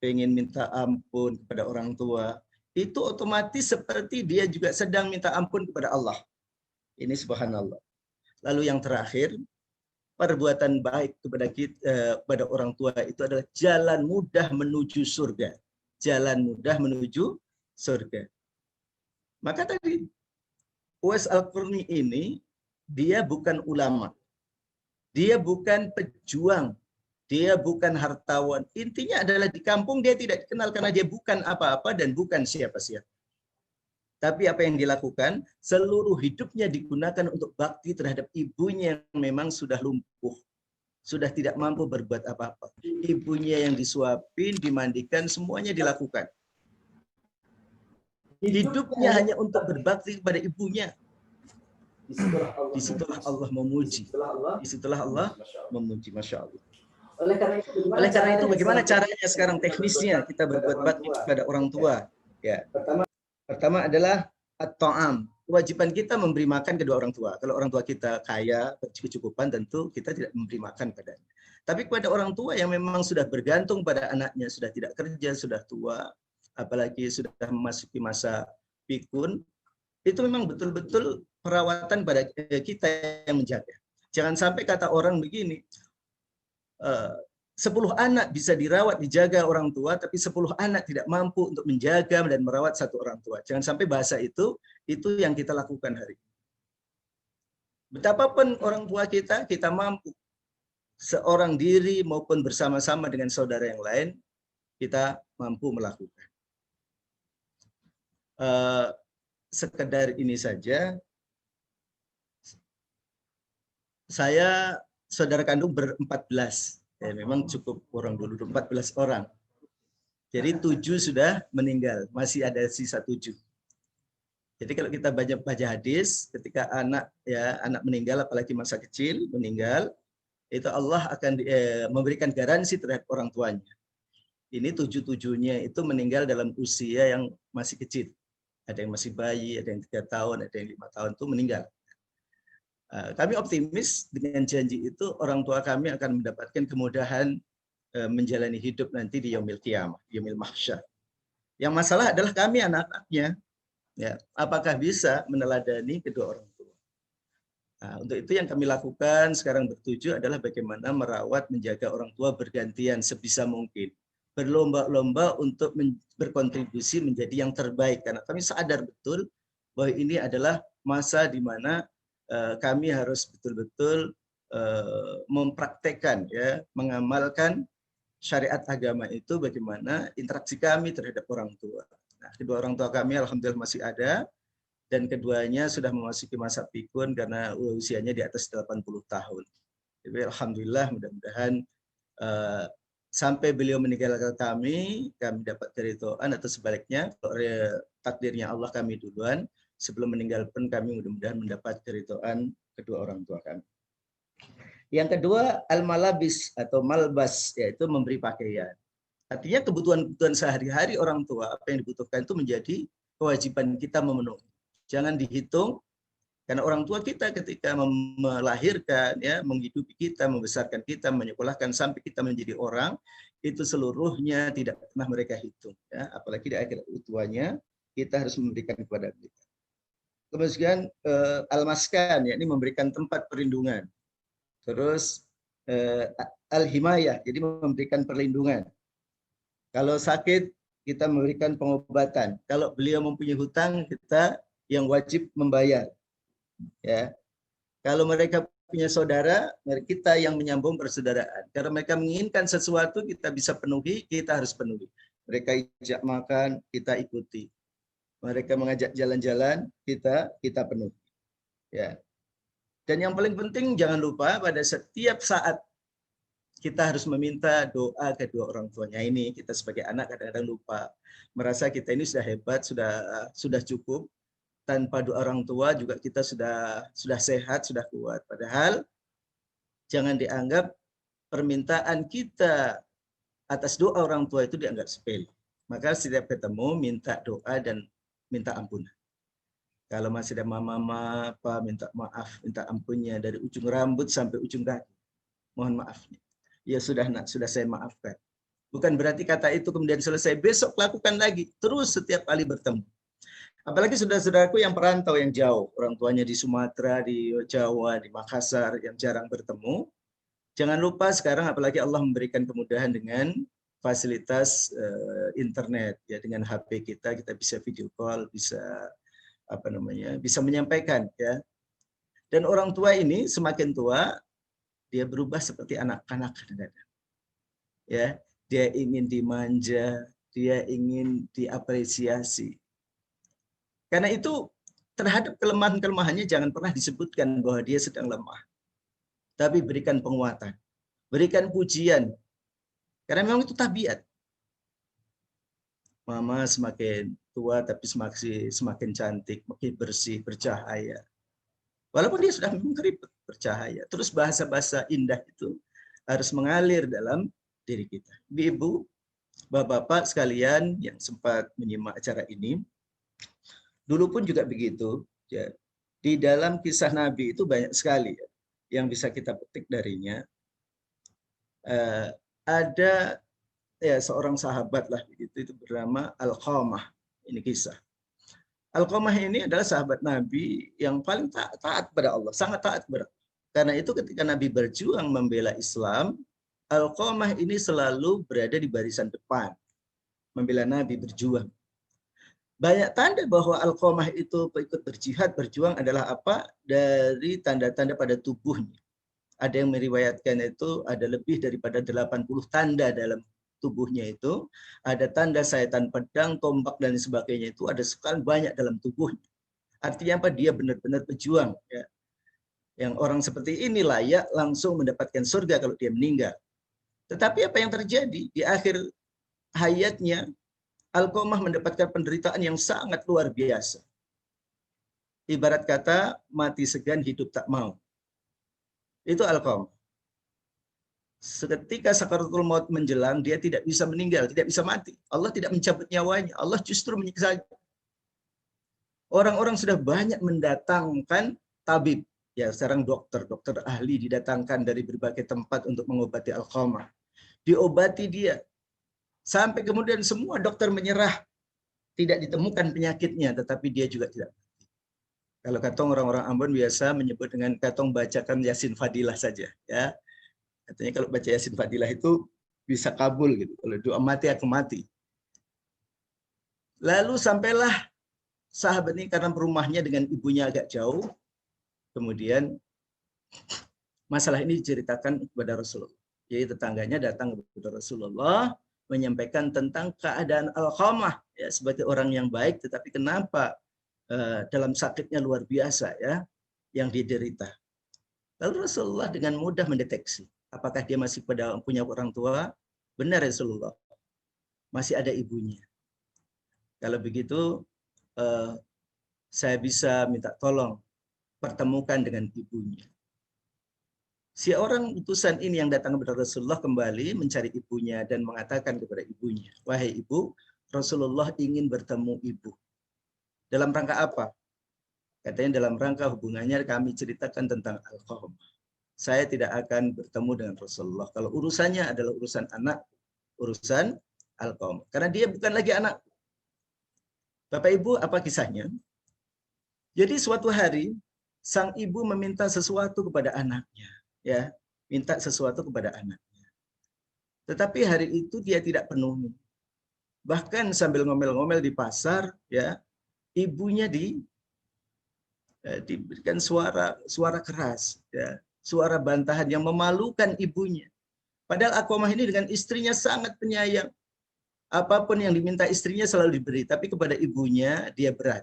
pengen minta ampun kepada orang tua, itu otomatis seperti dia juga sedang minta ampun kepada Allah. Ini subhanallah. Lalu yang terakhir, perbuatan baik kepada kita, pada orang tua itu adalah jalan mudah menuju surga. Jalan mudah menuju surga. Maka tadi Uwais Al-Qarni ini dia bukan ulama. Dia bukan pejuang, dia bukan hartawan. Intinya adalah di kampung dia tidak dikenal karena dia bukan apa-apa dan bukan siapa-siapa. Tapi apa yang dilakukan, seluruh hidupnya digunakan untuk bakti terhadap ibunya yang memang sudah lumpuh. Sudah tidak mampu berbuat apa-apa. Ibunya yang disuapin, dimandikan, semuanya dilakukan. Hidupnya hanya untuk berbakti kepada ibunya. Disitulah Allah memuji. Disitulah Allah memuji. Masya Allah. Oleh karena itu bagaimana caranya sekarang teknisnya kita berbuat bakti kepada orang tua? Ya. Pertama adalah at-ta'am. Kewajiban kita memberi makan kedua orang tua. Kalau orang tua kita kaya, berkecukupan, tentu kita tidak memberi makan padanya. Tapi kepada orang tua yang memang sudah bergantung pada anaknya, sudah tidak kerja, sudah tua, apalagi sudah memasuki masa pikun, itu memang betul-betul perawatan pada kita yang menjaga. Jangan sampai kata orang begini, 10 anak bisa dirawat, dijaga orang tua, tapi 10 anak tidak mampu untuk menjaga dan merawat satu orang tua. Jangan sampai bahasa itu yang kita lakukan hari ini. Betapapun orang tua kita mampu. Seorang diri maupun bersama-sama dengan saudara yang lain, kita mampu melakukan. Sekedar ini saja, saya saudara kandung ber-14. Ya, memang cukup orang dulu 14 orang. Jadi 7 sudah meninggal, masih ada sisa 7. Jadi kalau kita baca hadis, ketika anak meninggal, apalagi masa kecil meninggal, itu Allah akan memberikan garansi terhadap orang tuanya. Ini 7-7-nya itu meninggal dalam usia yang masih kecil. Ada yang masih bayi, ada yang 3 tahun, ada yang 5 tahun itu meninggal. Kami optimis dengan janji itu orang tua kami akan mendapatkan kemudahan menjalani hidup nanti di yaumil qiyamah, yaumil mahsyar. Yang masalah adalah kami anak-anaknya, ya, apakah bisa meneladani kedua orang tua. Nah, untuk itu yang kami lakukan sekarang bertuju adalah bagaimana merawat, menjaga orang tua bergantian sebisa mungkin. Berlomba-lomba untuk berkontribusi menjadi yang terbaik karena kami sadar betul bahwa ini adalah masa di mana kami harus betul-betul mempraktekkan, ya, mengamalkan syariat agama itu bagaimana interaksi kami terhadap orang tua. Nah, kedua orang tua kami alhamdulillah masih ada dan keduanya sudah memasuki masa pikun karena usianya di atas 80 tahun. Jadi alhamdulillah mudah-mudahan sampai beliau meninggalkan kami dapat keridhaan atau sebaliknya kalau takdirnya Allah kami duluan. Sebelum meninggal pun kami mudah-mudahan mendapat keridhaan kedua orang tua kami. Yang kedua, al-malabis atau malbas, yaitu memberi pakaian. Artinya kebutuhan-kebutuhan sehari-hari orang tua, apa yang dibutuhkan itu menjadi kewajiban kita memenuhi. Jangan dihitung, karena orang tua kita ketika melahirkan, ya, menghidupi kita, membesarkan kita, menyekolahkan sampai kita menjadi orang, itu seluruhnya tidak pernah mereka hitung. Ya. Apalagi di akhir utuanya, kita harus memberikan kepada mereka. Kemudian al-maskan, yakni memberikan tempat perlindungan. Terus al-himayah, jadi memberikan perlindungan. Kalau sakit, kita memberikan pengobatan. Kalau beliau mempunyai hutang, kita yang wajib membayar. Ya. Kalau mereka punya saudara, kita yang menyambung persaudaraan. Kalau mereka menginginkan sesuatu, kita bisa penuhi, kita harus penuhi. Mereka ajak makan, kita ikuti. Mereka mengajak jalan-jalan, kita penuhi. Ya. Dan yang paling penting, jangan lupa pada setiap saat kita harus meminta doa kedua orang tuanya. Ini kita sebagai anak kadang-kadang lupa. Merasa kita ini sudah hebat, sudah cukup. Tanpa doa orang tua juga kita sudah sehat, sudah kuat. Padahal jangan dianggap permintaan kita atas doa orang tua itu dianggap sepele. Maka setiap ketemu minta doa dan minta ampunan. Kalau masih ada mama apa minta maaf, minta ampunnya dari ujung rambut sampai ujung kaki. Mohon maafnya. Ya sudah nak, sudah saya maafkan. Bukan berarti kata itu kemudian selesai, besok lakukan lagi. Terus setiap kali bertemu. Apalagi saudara-saudaraku yang perantau yang jauh, orang tuanya di Sumatera, di Jawa, di Makassar yang jarang bertemu. Jangan lupa sekarang apalagi Allah memberikan kemudahan dengan fasilitas internet ya, dengan HP kita bisa video call, bisa bisa menyampaikan ya. Dan orang tua ini semakin tua dia berubah seperti anak-anak kadang-kadang. Ya, dia ingin dimanja, dia ingin diapresiasi. Karena itu terhadap kelemahan-kelemahannya jangan pernah disebutkan bahwa dia sedang lemah. Tapi berikan penguatan, berikan pujian. Karena memang itu tabiat. Mama semakin tua tapi semakin cantik, makin bersih, bercahaya. Walaupun dia sudah memang keriput, bercahaya. Terus bahasa-bahasa indah itu harus mengalir dalam diri kita. Ibu, bapak-bapak sekalian yang sempat menyimak acara ini, dulu pun juga begitu. Ya. Di dalam kisah Nabi itu banyak sekali ya, yang bisa kita petik darinya. Ada ya seorang sahabat lah begitu, itu bernama Alqamah. Ini kisah. Alqamah ini adalah sahabat Nabi yang paling taat pada Allah, sangat taat kepada Allah. Karena itu ketika Nabi berjuang membela Islam, Alqamah ini selalu berada di barisan depan, membela Nabi berjuang. Banyak tanda bahwa Alqamah itu ikut berjihad, berjuang adalah apa? Dari tanda-tanda pada tubuhnya. Ada yang meriwayatkan itu ada lebih daripada 80 tanda dalam tubuhnya itu. Ada tanda sayatan pedang, tombak, dan sebagainya itu ada sekali banyak dalam tubuhnya. Artinya apa? Dia benar-benar pejuang. Ya. Yang orang seperti ini layak langsung mendapatkan surga kalau dia meninggal. Tetapi apa yang terjadi? Di akhir hayatnya, Alqamah mendapatkan penderitaan yang sangat luar biasa. Ibarat kata, mati segan, hidup tak mau. Itu Alqamah. Seketika sakaratul maut menjelang, dia tidak bisa meninggal, tidak bisa mati. Allah tidak mencabut nyawanya, Allah justru menyiksa. Orang-orang sudah banyak mendatangkan tabib. Ya, sekarang dokter ahli didatangkan dari berbagai tempat untuk mengobati Alqamah. Diobati dia. Sampai kemudian semua dokter menyerah, tidak ditemukan penyakitnya, tetapi dia juga tidak. Kalau katong orang-orang Ambon biasa menyebut dengan katong bacakan Yasin Fadilah saja, ya. Katanya kalau baca Yasin Fadilah itu bisa kabul gitu. Kalau doa mati aku mati. Lalu sampailah sahabat ini karena rumahnya dengan ibunya agak jauh, kemudian masalah ini diceritakan kepada Rasulullah. Jadi tetangganya datang kepada Rasulullah menyampaikan tentang keadaan Alqamah ya, sebagai orang yang baik, tetapi kenapa dalam sakitnya luar biasa ya yang diderita. Lalu Rasulullah dengan mudah mendeteksi apakah dia masih punya orang tua. Benar Rasulullah, masih ada ibunya. Kalau begitu saya bisa minta tolong pertemukan dengan ibunya. Si orang utusan ini yang datang kepada Rasulullah kembali mencari ibunya dan mengatakan kepada ibunya, wahai ibu, Rasulullah ingin bertemu ibu. Dalam rangka apa? Katanya dalam rangka hubungannya kami ceritakan tentang Alqamah. Saya tidak akan bertemu dengan Rasulullah. Kalau urusannya adalah urusan anak, urusan Alqamah. Karena dia bukan lagi anak. Bapak Ibu, apa kisahnya? Jadi suatu hari, sang ibu meminta sesuatu kepada anaknya. Ya, minta sesuatu kepada anaknya. Tetapi hari itu dia tidak penuhi. Bahkan sambil ngomel-ngomel di pasar, ya, ibunya diberikan suara keras, ya, suara bantahan yang memalukan ibunya. Padahal Alqamah ini dengan istrinya sangat penyayang. Apapun yang diminta istrinya selalu diberi, tapi kepada ibunya dia berat.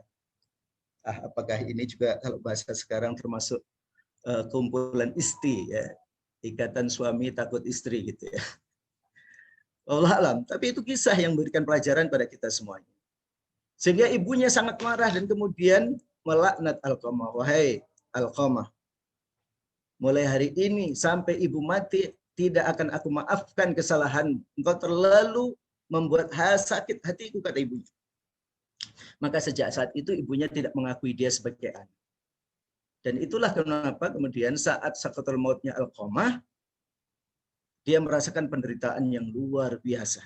Apakah ini juga kalau bahasa sekarang termasuk kumpulan istri, ya, ikatan suami takut istri gitu ya. Allah alam, tapi itu kisah yang memberikan pelajaran pada kita semuanya. Sehingga ibunya sangat marah dan kemudian melaknat Alqamah. Wahai Alqamah, mulai hari ini sampai ibu mati tidak akan aku maafkan kesalahan. Engkau terlalu membuat sakit hatiku, kata ibunya. Maka sejak saat itu ibunya tidak mengakui dia sebagai anak. Dan itulah kenapa kemudian saat sakaratul mautnya Alqamah, dia merasakan penderitaan yang luar biasa.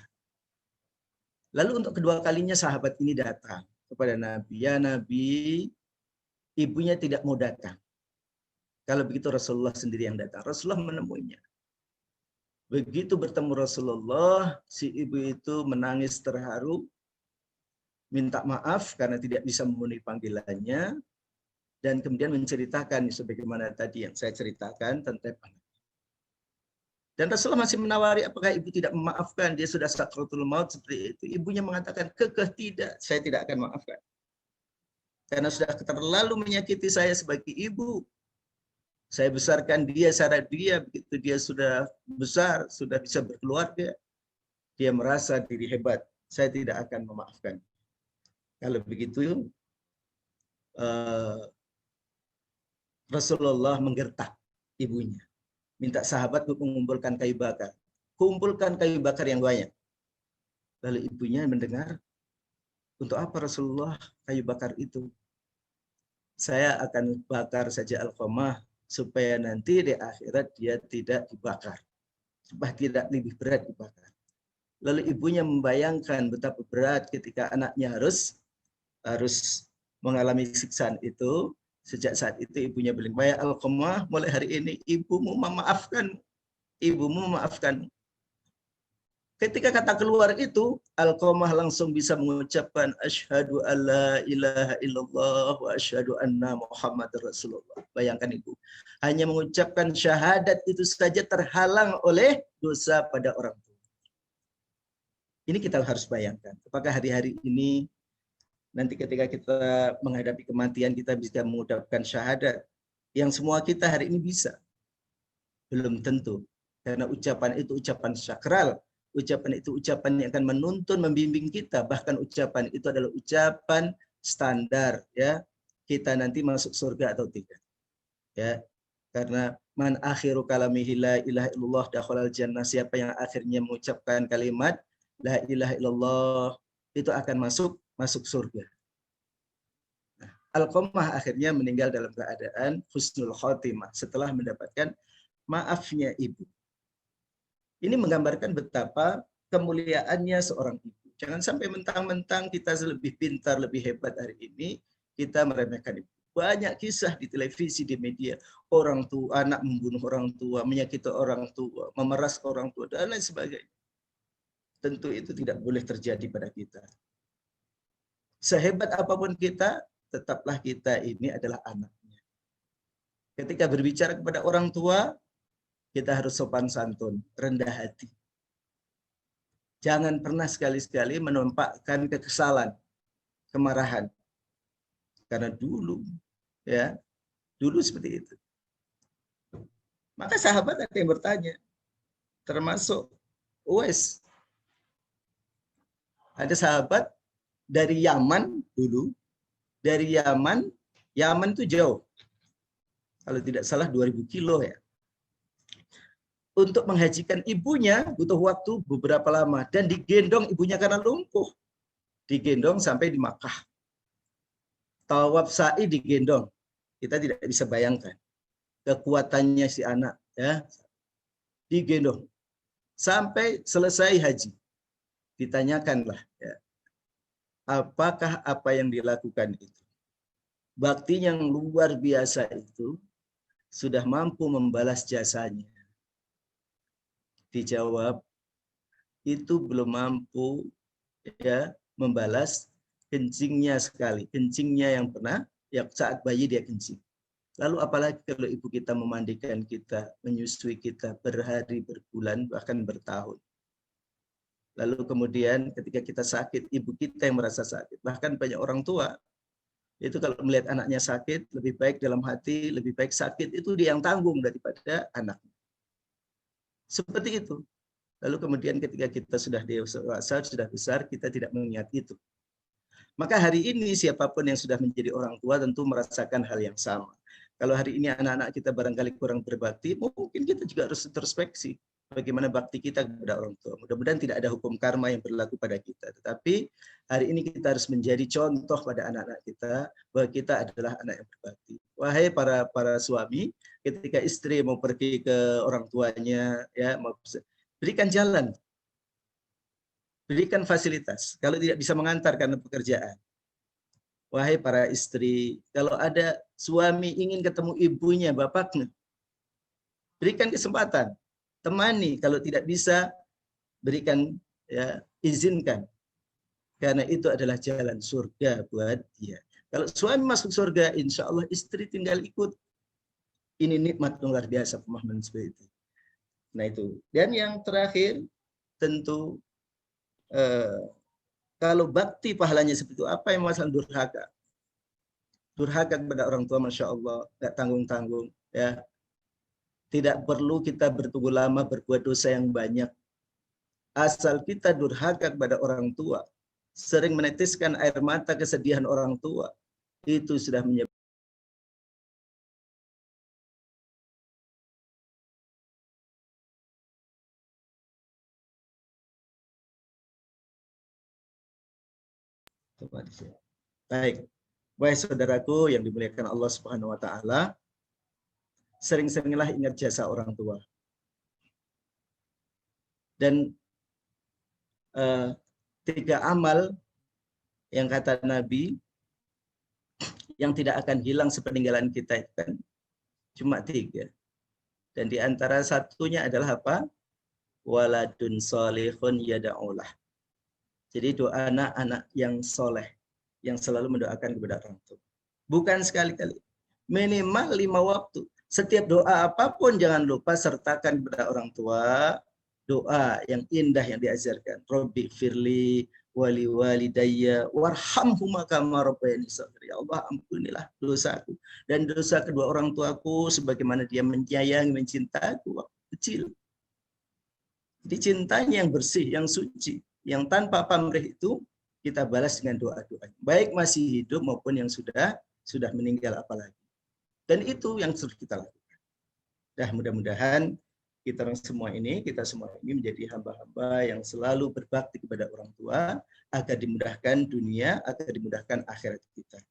Lalu untuk kedua kalinya sahabat ini datang kepada Nabi. Ya Nabi, ibunya tidak mau datang. Kalau begitu Rasulullah sendiri yang datang. Rasulullah menemuinya. Begitu bertemu Rasulullah, si ibu itu menangis terharu, minta maaf karena tidak bisa memenuhi panggilannya, dan kemudian menceritakan sebagaimana tadi yang saya ceritakan tentang anak. Dan Rasulullah masih menawari, apakah ibu tidak memaafkan, dia sudah sakaratul maut seperti itu. Ibunya mengatakan, kekeh tidak, saya tidak akan maafkan. Karena sudah terlalu menyakiti saya sebagai ibu. Saya besarkan dia, syarat dia, begitu dia sudah besar, sudah bisa berkeluarga, dia merasa diri hebat. Saya tidak akan memaafkan. Kalau begitu, Rasulullah menggertak ibunya. Minta sahabat untuk mengumpulkan kayu bakar. Kumpulkan kayu bakar yang banyak. Lalu ibunya mendengar, untuk apa Rasulullah kayu bakar itu? Saya akan bakar saja Alqamah, supaya nanti di akhirat dia tidak dibakar. Supaya tidak lebih berat dibakar. Lalu ibunya membayangkan betapa berat ketika anaknya harus mengalami siksaan itu. Sejak saat itu ibunya bilang, "Wahai Alqamah, mulai hari ini ibumu memaafkan. Ibumu memaafkan." Ketika kata keluar itu, Alqamah langsung bisa mengucapkan asyhadu alla ilaha illallah wa asyhadu anna Muhammadar Rasulullah. Bayangkan ibu, hanya mengucapkan syahadat itu saja terhalang oleh dosa pada orang tua. Ini kita harus bayangkan. Apakah hari-hari ini nanti ketika kita menghadapi kematian kita bisa mengucapkan syahadat yang semua kita hari ini bisa? Belum tentu. Karena ucapan itu ucapan sakral. Ucapan itu ucapan yang akan menuntun, membimbing kita. Bahkan ucapan itu adalah ucapan standar, ya, kita nanti masuk surga atau tidak. Ya, karena man akhiru kalamihi la ilaha illallah dakhalal jannah, siapa yang akhirnya mengucapkan kalimat la ilaha illallah itu akan masuk surga. Nah, Alqamah akhirnya meninggal dalam keadaan husnul khotimah setelah mendapatkan maafnya ibu. Ini menggambarkan betapa kemuliaannya seorang ibu. Jangan sampai mentang-mentang kita lebih pintar, lebih hebat hari ini, kita meremehkan ibu. Banyak kisah di televisi, di media. Orang tua, anak membunuh orang tua, menyakiti orang tua, memeras orang tua, dan lain sebagainya. Tentu itu tidak boleh terjadi pada kita. Sehebat apapun kita, tetaplah kita ini adalah anaknya. Ketika berbicara kepada orang tua, kita harus sopan santun, rendah hati. Jangan pernah sekali-sekali menampakkan kekesalan, kemarahan. Karena dulu seperti itu. Maka sahabat ada yang bertanya, termasuk Uwais. Ada sahabat dari Yaman dulu, dari Yaman itu jauh. Kalau tidak salah 2000 kilo ya. Untuk menghajikan ibunya butuh waktu beberapa lama dan digendong ibunya karena lumpuh. Digendong sampai di Makkah. Tawaf sa'i digendong. Kita tidak bisa bayangkan kekuatannya si anak, ya. Digendong sampai selesai haji. Ditanyakanlah, ya, apakah apa yang dilakukan itu, bakti yang luar biasa itu, sudah mampu membalas jasanya? Dijawab, itu belum mampu, ya, membalas kencingnya sekali, kencingnya yang pernah Ya, saat bayi dia kencing. Lalu apalagi kalau ibu kita memandikan kita, menyusui kita berhari, berbulan, bahkan bertahun. Lalu kemudian ketika kita sakit, ibu kita yang merasa sakit. Bahkan banyak orang tua, itu kalau melihat anaknya sakit, lebih baik dalam hati, lebih baik sakit, itu dia yang tanggung daripada anaknya. Seperti itu. Lalu kemudian ketika kita sudah dewasa, sudah besar, kita tidak mengingat itu. Maka hari ini siapapun yang sudah menjadi orang tua tentu merasakan hal yang sama. Kalau hari ini anak-anak kita barangkali kurang berbakti, mungkin kita juga harus introspeksi bagaimana bakti kita kepada orang tua. Mudah-mudahan tidak ada hukum karma yang berlaku pada kita. Tetapi hari ini kita harus menjadi contoh pada anak-anak kita bahwa kita adalah anak yang berbakti. Wahai para suami, ketika istri mau pergi ke orang tuanya, ya mau berikan jalan. Berikan fasilitas. Kalau tidak bisa mengantar karena pekerjaan. Wahai para istri, kalau ada suami ingin ketemu ibunya, bapaknya, berikan kesempatan. Temani, kalau tidak bisa, berikan, ya, izinkan. Karena itu adalah jalan surga buat dia. Kalau suami masuk surga, insya Allah istri tinggal ikut. Ini nikmat luar biasa pemahaman seperti itu. Nah itu. Dan yang terakhir, tentu kalau bakti pahalanya seperti itu, apa yang masalah durhaka? Durhaka kepada orang tua, Masya Allah, nggak tanggung-tanggung. Ya. Tidak perlu kita bertunggu lama berbuat dosa yang banyak. Asal kita durhaka kepada orang tua, sering meneteskan air mata kesedihan orang tua, itu sudah menyebabkan baik. Wahai saudaraku yang dimuliakan Allah Subhanahu wa taala, sering-seringlah ingat jasa orang tua. Dan 3 amal yang kata Nabi yang tidak akan hilang sepeninggalan kita itu kan cuma 3. Dan di antara satunya adalah apa? Waladun solihun yada'ulah. Jadi doa anak-anak yang soleh, yang selalu mendoakan kepada orang tua. Bukan sekali-kali. Minimal 5 waktu. Setiap doa apapun jangan lupa sertakan kepada orang tua doa yang indah yang diajarkan. Robbi firli wali walidayya warhamhuma kama rabbayani shaghira. Ya Allah, ampunilah dosaku dan dosa kedua orang tuaku sebagaimana dia menyayangi, mencintaku waktu kecil. Jadi cintanya yang bersih, yang suci, yang tanpa pamrih itu kita balas dengan doa-doa. Baik masih hidup maupun yang sudah meninggal apalagi. Dan itu yang sudah kita lakukan. Nah, mudah-mudahan kita semua ini menjadi hamba-hamba yang selalu berbakti kepada orang tua agar dimudahkan dunia, agar dimudahkan akhirat kita.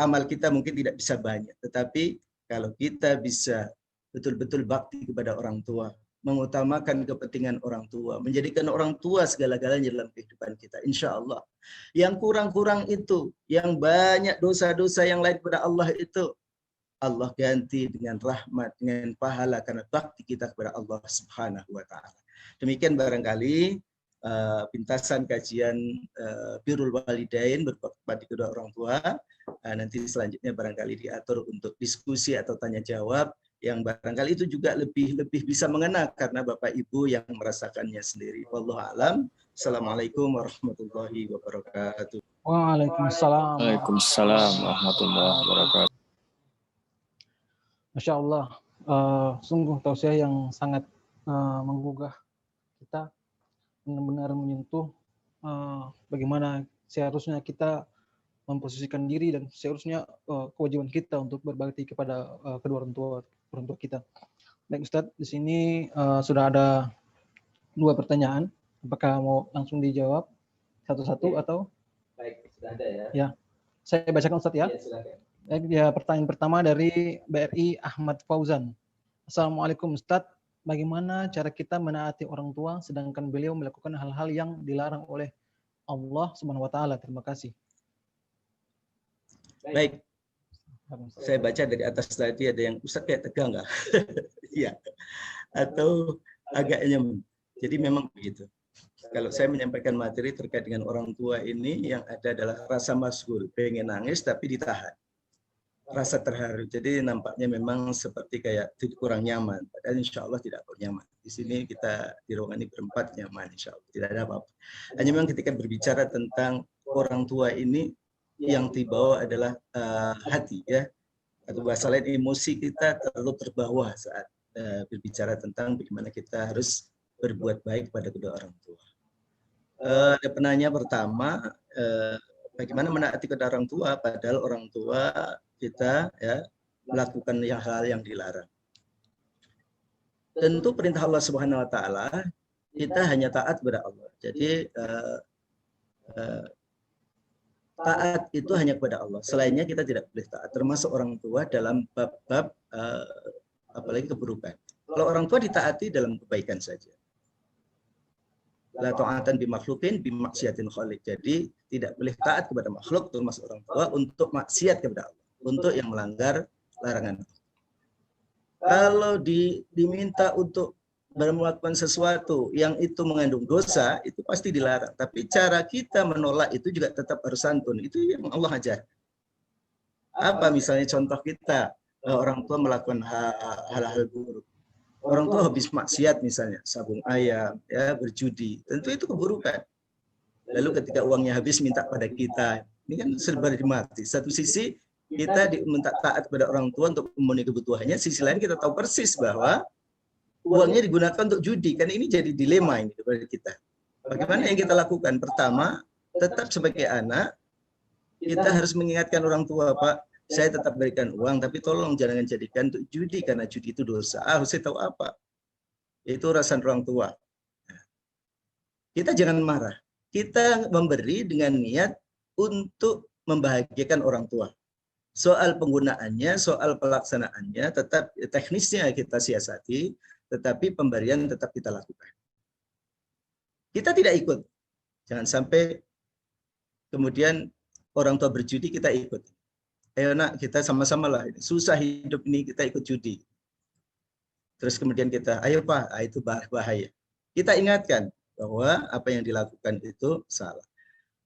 Amal kita mungkin tidak bisa banyak, tetapi kalau kita bisa betul-betul bakti kepada orang tua, mengutamakan kepentingan orang tua, menjadikan orang tua segala-galanya dalam kehidupan kita, insya Allah. Yang kurang-kurang itu, yang banyak dosa-dosa yang lain kepada Allah itu, Allah ganti dengan rahmat, dengan pahala karena bakti kita kepada Allah Subhanahu wa taala. Demikian barangkali pintasan kajian birrul walidain, berbakti kedua orang tua. Nanti selanjutnya barangkali diatur untuk diskusi atau tanya jawab yang barangkali itu juga lebih bisa mengena karena Bapak Ibu yang merasakannya sendiri. Wallahu a'lam. Assalamualaikum warahmatullahi wabarakatuh. Waalaikumsalam. Waalaikumsalam warahmatullahi wabarakatuh. Masya Allah, sungguh tausiah yang sangat menggugah kita, benar-benar menyentuh bagaimana seharusnya kita memposisikan diri dan seharusnya kewajiban kita untuk berbakti kepada kedua orang tua kita. Baik Ustadz, di sini sudah ada 2 pertanyaan. Apakah mau langsung dijawab satu-satu atau? Baik, sudah ada ya. Ya, saya bacakan Ustadz ya. Ya, silakan. Ya, pertanyaan pertama dari BRI Ahmad Fauzan. Assalamualaikum Ustadz, bagaimana cara kita menaati orang tua sedangkan beliau melakukan hal-hal yang dilarang oleh Allah Subhanahu wa taala? Terima kasih. Baik. Saya baca dari atas tadi ada yang Ustadz kayak tegang nggak? Iya. Atau agak nyemen. Jadi memang begitu. Kalau saya menyampaikan materi terkait dengan orang tua ini yang ada adalah rasa masyhur, pengen nangis tapi ditahan. rasa terharu. Jadi nampaknya memang seperti kayak kurang nyaman. Padahal insya Allah tidak nyaman. Di sini kita di ruangan ini berempat nyaman, insya Allah. Tidak ada apa-apa. Hanya memang ketika berbicara tentang orang tua ini, yang dibawa adalah hati, ya. Atau bahasa lain, emosi kita terlalu terbawa saat berbicara tentang bagaimana kita harus berbuat baik pada kedua orang tua. Ada penanya pertama, bagaimana menaati kedua orang tua, padahal orang tua kita ya melakukan hal yang dilarang. Tentu perintah Allah Subhanahu wa taala, kita hanya taat kepada Allah. Jadi taat itu hanya kepada Allah. Selainnya kita tidak boleh taat, termasuk orang tua dalam bab-bab apalagi keburukan. Kalau orang tua ditaati dalam kebaikan saja. La ta'atan bi makhluqin bi maksiatin khaliq. Jadi tidak boleh taat kepada makhluk termasuk orang tua untuk maksiat kepada Allah, untuk yang melanggar larangan. Kalau diminta untuk melakukan sesuatu yang itu mengandung dosa, itu pasti dilarang. Tapi cara kita menolak itu juga tetap harus santun. Itu yang Allah ajar. Apa misalnya contoh kita, orang tua melakukan hal-hal buruk. Orang tua habis maksiat misalnya, sabung ayam, ya, berjudi. Tentu itu keburukan. Lalu ketika uangnya habis minta pada kita. Ini kan serba dimati. Satu sisi kita diminta taat kepada orang tua untuk memenuhi kebutuhannya. Sisi lain kita tahu persis bahwa uangnya digunakan untuk judi. Kan ini jadi dilema ini kepada kita. Bagaimana yang kita lakukan? Pertama, tetap sebagai anak, kita harus mengingatkan orang tua, Pak, saya tetap berikan uang, tapi tolong jangan jadikan untuk judi, karena judi itu dosa. Saya tahu apa. Itu urusan orang tua. Kita jangan marah. Kita memberi dengan niat untuk membahagiakan orang tua. Soal penggunaannya, soal pelaksanaannya, tetap teknisnya kita siasati, tetapi pemberian tetap kita lakukan. Kita tidak ikut. Jangan sampai kemudian orang tua berjudi, kita ikut. Ayo nak, kita sama-sama lah. Susah hidup ini, kita ikut judi. Terus kemudian kita, ayo Pak, itu bahaya. Kita ingatkan bahwa apa yang dilakukan itu salah.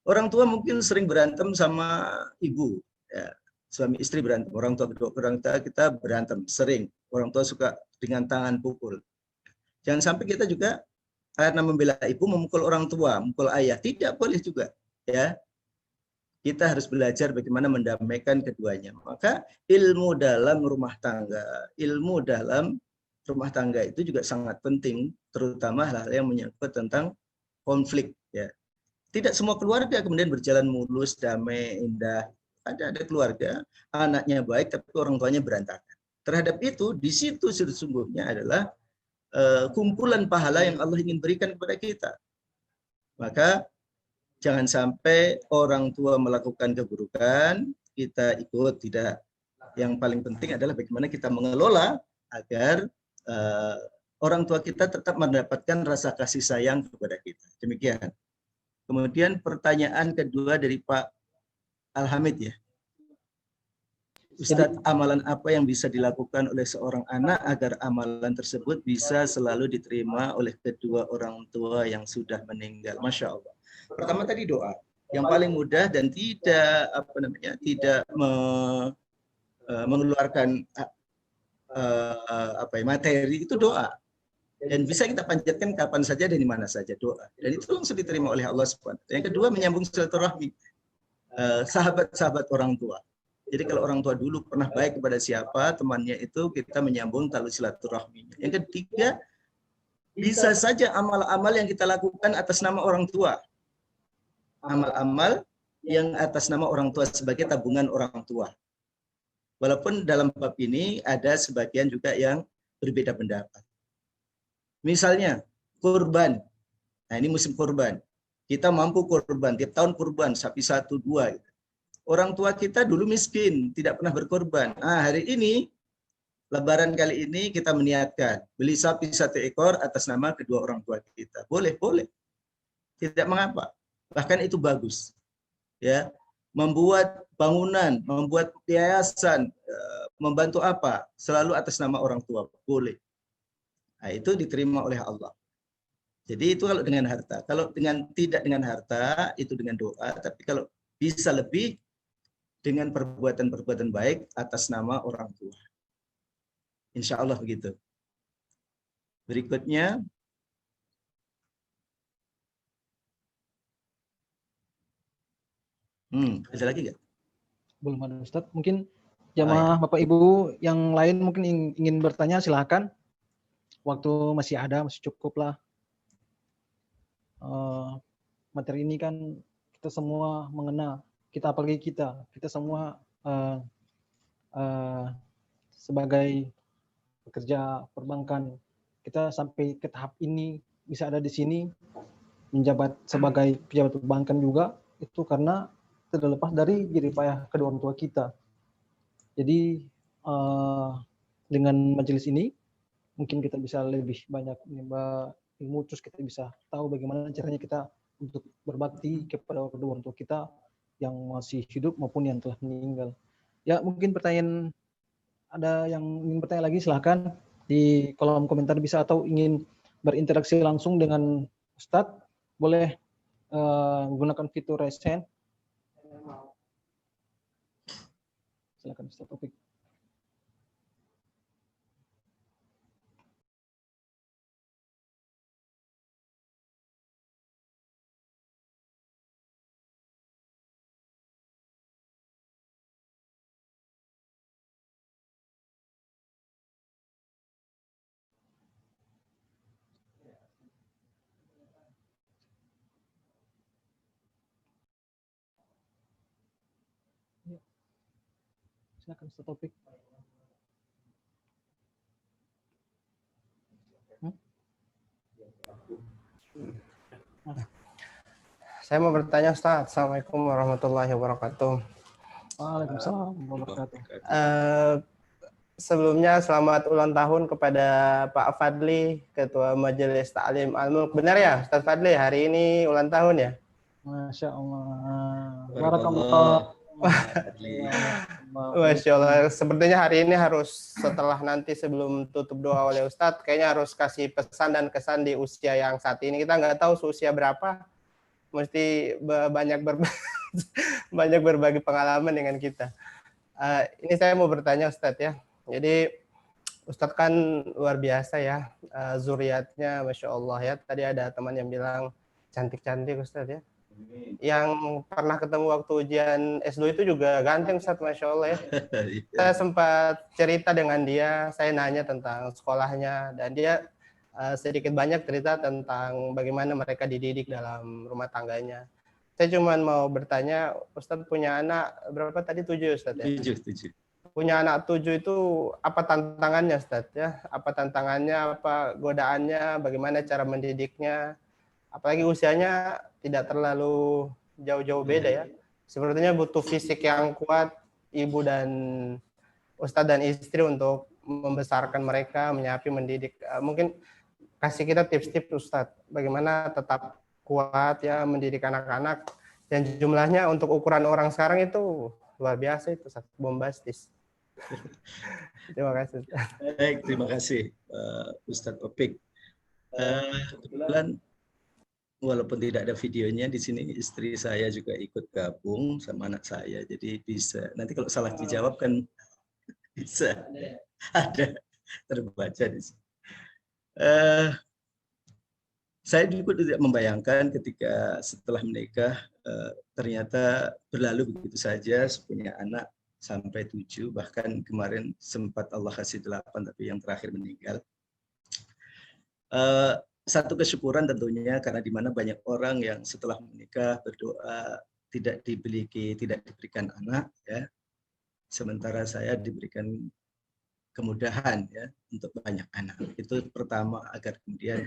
Orang tua mungkin sering berantem sama ibu. Ya, suami istri berantem. Orang tua kedua orang tua kita berantem, sering. Orang tua suka dengan tangan pukul. Jangan sampai kita juga karena membela ibu memukul orang tua, memukul ayah. Tidak boleh juga. Ya. Kita harus belajar bagaimana mendamaikan keduanya. Maka ilmu dalam rumah tangga itu juga sangat penting, terutama hal-hal yang menyangkut tentang konflik. Ya. Tidak semua keluarga kemudian berjalan mulus, damai, indah. Ada keluarga, anaknya baik, tapi orang tuanya berantakan. Terhadap itu, di situ sesungguhnya adalah kumpulan pahala yang Allah ingin berikan kepada kita. Maka jangan sampai orang tua melakukan keburukan, kita ikut, tidak. Yang paling penting adalah bagaimana kita mengelola agar orang tua kita tetap mendapatkan rasa kasih sayang kepada kita. Demikian. Kemudian pertanyaan kedua dari Pak Alhamid, ya. Ustadz, amalan apa yang bisa dilakukan oleh seorang anak agar amalan tersebut bisa selalu diterima oleh kedua orang tua yang sudah meninggal? Masya Allah. Pertama tadi doa, yang paling mudah dan tidak mengeluarkan materi, itu doa. Dan bisa kita panjatkan kapan saja dan di mana saja, doa. Dan itu langsung diterima oleh Allah SWT. Yang kedua, menyambung silaturahmi. Sahabat-sahabat orang tua. Jadi kalau orang tua dulu pernah baik kepada siapa, temannya itu, kita menyambung tali silaturahminya. Yang ketiga, bisa saja amal-amal yang kita lakukan atas nama orang tua. Amal-amal yang atas nama orang tua sebagai tabungan orang tua. Walaupun dalam bab ini ada sebagian juga yang berbeda pendapat. Misalnya, kurban. Nah, ini musim kurban. Kita mampu kurban, tiap tahun kurban, sapi 1, 2. Gitu. Orang tua kita dulu miskin, tidak pernah berkorban. Hari ini, Lebaran kali ini kita meniatkan beli sapi 1 ekor atas nama kedua orang tua kita. Boleh, boleh. Tidak mengapa. Bahkan itu bagus. Ya, membuat bangunan, membuat yayasan, membantu apa? Selalu atas nama orang tua. Boleh. Nah, itu diterima oleh Allah. Jadi itu kalau dengan harta. Kalau tidak dengan harta, itu dengan doa. Tapi kalau bisa lebih, dengan perbuatan-perbuatan baik atas nama orang tua. Insya Allah begitu. Berikutnya, ada lagi nggak? Belum ada Ustadz. Mungkin jamaah Bapak Ibu yang lain mungkin ingin bertanya, silakan. Waktu masih ada, masih cukup lah. Materi ini kan kita semua mengenal, apalagi kita semua sebagai pekerja perbankan, kita sampai ke tahap ini bisa ada di sini menjabat sebagai pejabat perbankan juga itu karena tidak lepas dari jerih payah kedua orang tua kita. Jadi dengan majelis ini mungkin kita bisa lebih banyak menimba ilmu, terus kita bisa tahu bagaimana caranya kita untuk berbakti kepada kedua orang tua kita yang masih hidup maupun yang telah meninggal. Ya, mungkin pertanyaan, ada yang ingin bertanya lagi silahkan di kolom komentar bisa, atau ingin berinteraksi langsung dengan Ustadz boleh gunakan fitur raise hand. Silakan Ustadz Taufik. Silakan Ustadz Taufik. Saya mau bertanya Ustaz. Assalamualaikum warahmatullahi wabarakatuh. Waalaikumsalam warahmatullahi wabarakatuh. Sebelumnya selamat ulang tahun kepada Pak Fadli, Ketua Majelis Ta'lim Al-Mulk. Benar ya Ustaz Fadli, hari ini ulang tahun ya? Masya Allah. Barakallah. Masya Allah. Sepertinya hari ini harus, setelah nanti sebelum tutup doa oleh Ustadz, kayaknya harus kasih pesan dan kesan di usia yang saat ini. Kita nggak tahu usia berapa, mesti banyak berbagi pengalaman dengan kita. Ini saya mau bertanya Ustadz ya. Jadi Ustadz kan luar biasa ya, zuriatnya Masya Allah ya. Tadi ada teman yang bilang cantik-cantik Ustadz ya. Yang pernah ketemu waktu ujian S2 itu juga ganteng Ustadz, Masya Allah ya. Saya sempat cerita dengan dia, saya nanya tentang sekolahnya, dan dia sedikit banyak cerita tentang bagaimana mereka dididik dalam rumah tangganya. Saya cuma mau bertanya, Ustadz punya anak berapa tadi? 7 Ustadz ya? 7. Punya anak 7 itu apa tantangannya Ustadz ya? Apa tantangannya, apa godaannya, bagaimana cara mendidiknya? Apalagi usianya tidak terlalu jauh-jauh beda ya. Sepertinya butuh fisik yang kuat ibu dan Ustadz dan istri untuk membesarkan mereka, menyapi, mendidik. Mungkin kasih kita tips-tips Ustadz, bagaimana tetap kuat ya mendidik anak-anak, dan jumlahnya untuk ukuran orang sekarang itu luar biasa, itu Ustadz, bombastis. Terima kasih. Baik, terima kasih Ustadz Taufik. Kebetulan walaupun tidak ada videonya di sini, istri saya juga ikut gabung sama anak saya, jadi bisa nanti kalau salah dijawab kan bisa ada terbaca di sini. Saya juga tidak membayangkan ketika setelah menikah ternyata berlalu begitu saja, punya anak sampai 7, bahkan kemarin sempat Allah kasih 8 tapi yang terakhir meninggal. Satu kesyukuran tentunya, karena di mana banyak orang yang setelah menikah berdoa tidak diberikan anak ya, sementara saya diberikan kemudahan ya untuk banyak anak. Itu pertama, agar kemudian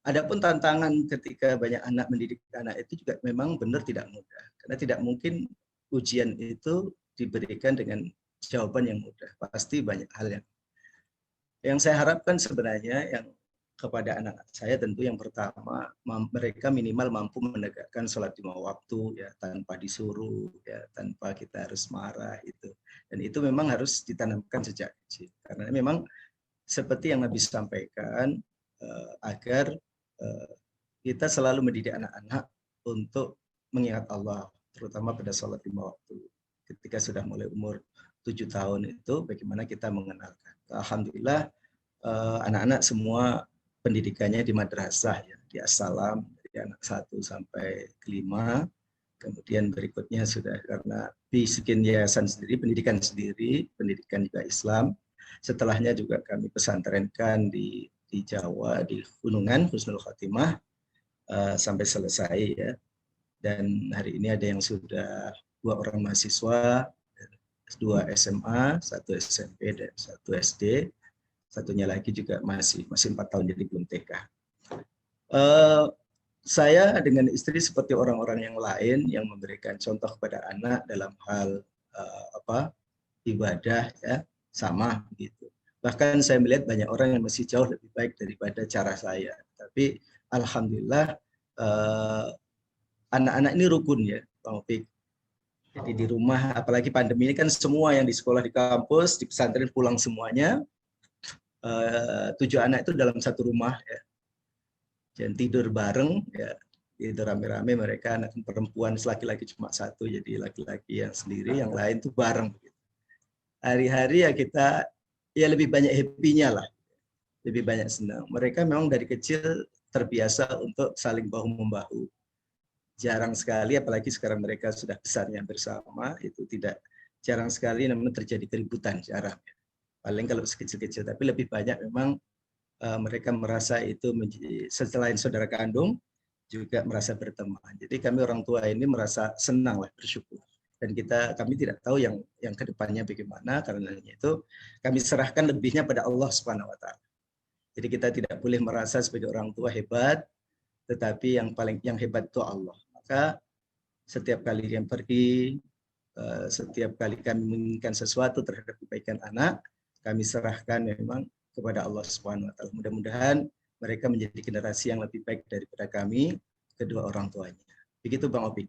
adapun tantangan ketika banyak anak, mendidik anak itu juga memang benar tidak mudah, karena tidak mungkin ujian itu diberikan dengan jawaban yang mudah. Pasti banyak hal yang saya harapkan sebenarnya yang kepada anak saya, tentu yang pertama mereka minimal mampu menegakkan sholat 5 waktu ya, tanpa disuruh ya, tanpa kita harus marah itu. Dan itu memang harus ditanamkan sejak kecil, karena memang seperti yang Nabi sampaikan, agar kita selalu mendidik anak-anak untuk mengingat Allah, terutama pada sholat 5 waktu. ketika sudah mulai umur 7 tahun itu bagaimana kita mengenalkan. Alhamdulillah anak-anak semua pendidikannya di madrasah ya, di As-Salam dari anak 1 sampai ke 5. Kemudian berikutnya sudah karena bisikin yayasan sendiri, pendidikan juga Islam. Setelahnya juga kami pesantrenkan di Jawa, di Gunungan, Husnul Khotimah, sampai selesai ya. Dan hari ini ada yang sudah 2 orang mahasiswa, 2 SMA, 1 SMP, dan 1 SD. Satunya lagi juga masih 4 tahun, jadi belum TK. Saya dengan istri seperti orang-orang yang lain yang memberikan contoh kepada anak dalam hal ibadah ya, sama gitu. Bahkan saya melihat banyak orang yang masih jauh lebih baik daripada cara saya. Tapi alhamdulillah anak-anak ini rukun ya, Bang Opik. Jadi di rumah, apalagi pandemi ini kan semua yang di sekolah, di kampus, di pesantren pulang semuanya. 7 anak itu dalam satu rumah ya. Dan tidur bareng ya. Itu rame-rame, mereka anak perempuan, laki-laki cuma 1, jadi laki-laki yang sendiri, yang lain tuh bareng. Hari-hari ya kita ya lebih banyak happy-nya lah. Lebih banyak senang. Mereka memang dari kecil terbiasa untuk saling bahu-membahu. Jarang sekali, apalagi sekarang mereka sudah besarnya bersama, itu jarang sekali namanya terjadi keributan, jarang. Paling kalau sekecil-kecil, tapi lebih banyak memang mereka merasa itu selain saudara kandung, juga merasa berteman. Jadi kami orang tua ini merasa senang lah, bersyukur. Dan kami tidak tahu yang kedepannya bagaimana, karena itu kami serahkan lebihnya pada Allah Subhanahu Wa Taala. Jadi kita tidak boleh merasa sebagai orang tua hebat, tetapi yang hebat itu Allah. Maka setiap kali yang pergi, setiap kali kami menginginkan sesuatu terhadap kebaikan anak, kami serahkan memang kepada Allah Subhanahu Wa Taala. Mudah-mudahan mereka menjadi generasi yang lebih baik daripada kami, kedua orang tuanya. Begitu Bang Opik.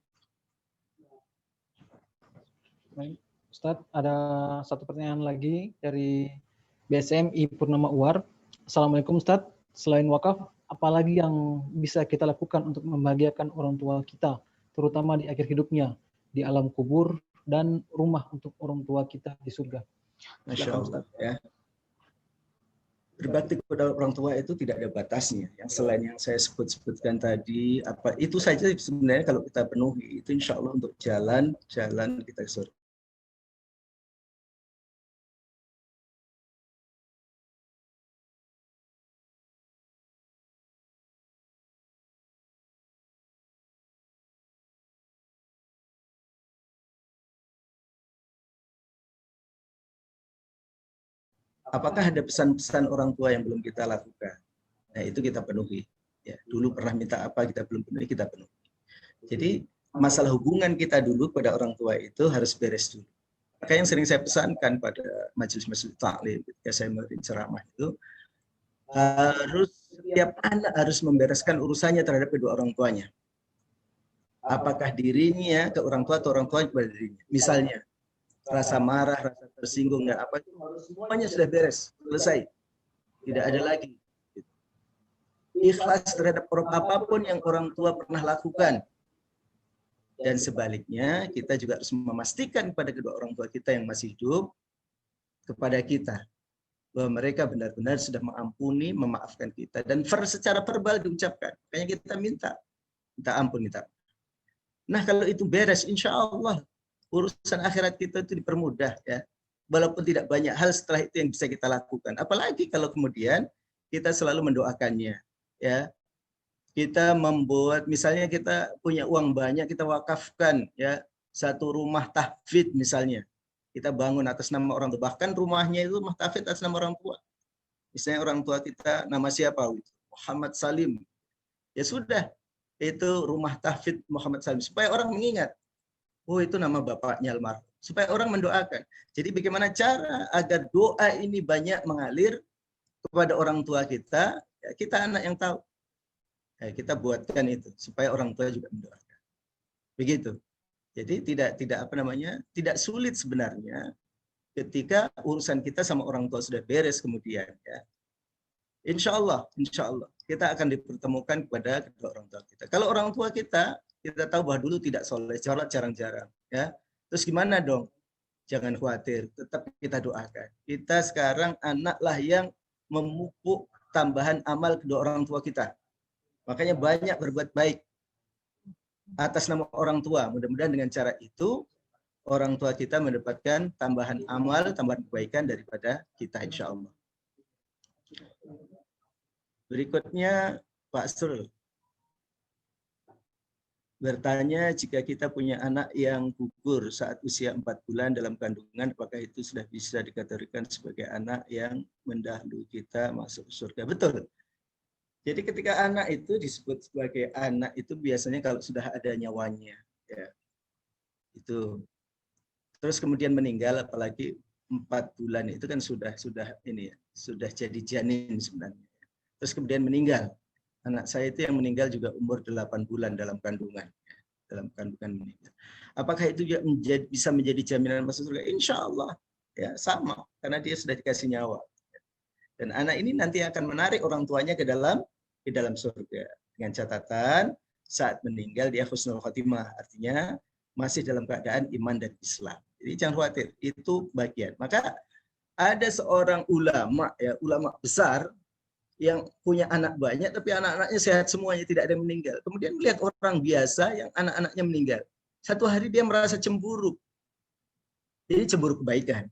Ustadz, ada satu pertanyaan lagi dari BSMI Purnama Uwar. Assalamualaikum Ustadz, selain wakaf, apalagi yang bisa kita lakukan untuk membahagiakan orang tua kita, terutama di akhir hidupnya, di alam kubur, dan rumah untuk orang tua kita di surga? Masya Allah ya. Berbakti kepada orang tua itu tidak ada batasnya. Yang selain yang saya sebutkan tadi, itu saja sebenarnya kalau kita penuhi, itu insya Allah untuk jalan kita ke surga. Apakah ada pesan-pesan orang tua yang belum kita lakukan? Nah, itu kita penuhi. Ya, dulu pernah minta apa kita belum penuhi, kita penuhi. Jadi masalah hubungan kita dulu pada orang tua itu harus beres dulu. Maka yang sering saya pesankan pada majelis-majelis taklim ketika saya memberi ceramah itu, setiap anak harus membereskan urusannya terhadap kedua orang tuanya. Apakah dirinya ke orang tua atau orang tua kepada dirinya. Misalnya, rasa marah, rasa tersinggung, dan apa itu semuanya sudah beres, selesai. Tidak ada lagi. Ikhlas terhadap apapun yang orang tua pernah lakukan. Dan sebaliknya, kita juga harus memastikan kepada kedua orang tua kita yang masih hidup, kepada kita, bahwa mereka benar-benar sudah mengampuni, memaafkan kita. Dan secara verbal diucapkan. Makanya kita minta ampun, minta. Nah, kalau itu beres, insya Allah, urusan akhirat kita itu dipermudah ya. Walaupun tidak banyak hal setelah itu yang bisa kita lakukan. Apalagi kalau kemudian kita selalu mendoakannya ya. Kita membuat, misalnya kita punya uang banyak, kita wakafkan ya, satu rumah tahfidz misalnya. Kita bangun atas nama orang tua. Bahkan rumahnya itu rumah tahfidz atas nama orang tua. Misalnya orang tua kita nama siapa? Muhammad Salim. Ya sudah, itu rumah tahfidz Muhammad Salim. Supaya orang mengingat, oh itu nama bapaknya almarhum. Supaya orang mendoakan. Jadi bagaimana cara agar doa ini banyak mengalir kepada orang tua kita, ya kita anak yang tahu. Ya, kita buatkan itu supaya orang tua juga mendoakan. Begitu. Jadi tidak sulit sebenarnya ketika urusan kita sama orang tua sudah beres kemudian ya. Insya Allah kita akan dipertemukan kepada kedua orang tua kita. Kalau orang tua kita tahu bahwa dulu tidak soleh, sholat jarang-jarang ya. Terus gimana dong? Jangan khawatir, tetap kita doakan. Kita sekarang anaklah yang memupuk tambahan amal kedua orang tua kita. Makanya banyak berbuat baik atas nama orang tua. Mudah-mudahan dengan cara itu orang tua kita mendapatkan tambahan amal, tambahan kebaikan daripada kita insya Allah. Berikutnya Pak Asrul bertanya, jika kita punya anak yang gugur saat usia 4 bulan dalam kandungan, apakah itu sudah bisa dikategorikan sebagai anak yang mendahului kita masuk surga? Betul. Jadi ketika anak itu disebut sebagai anak itu biasanya kalau sudah ada nyawanya, ya. Itu. Terus kemudian meninggal, apalagi 4 bulan itu kan sudah ini ya, sudah jadi janin sebenarnya. Terus kemudian meninggal. Anak saya itu yang meninggal juga umur 8 bulan dalam kandungan. Dalam kandungan meninggal. Apakah itu juga bisa menjadi jaminan masuk surga? Insya Allah ya sama, karena dia sudah dikasih nyawa. Dan anak ini nanti akan menarik orang tuanya ke dalam surga. Dengan catatan saat meninggal dia husnul khotimah, artinya masih dalam keadaan iman dan Islam. Jadi jangan khawatir, itu bagian. Maka ada seorang ulama ya, ulama besar yang punya anak banyak, tapi anak-anaknya sehat semuanya, tidak ada yang meninggal. Kemudian melihat orang biasa yang anak-anaknya meninggal. Satu hari dia merasa cemburu. Jadi cemburu kebaikan.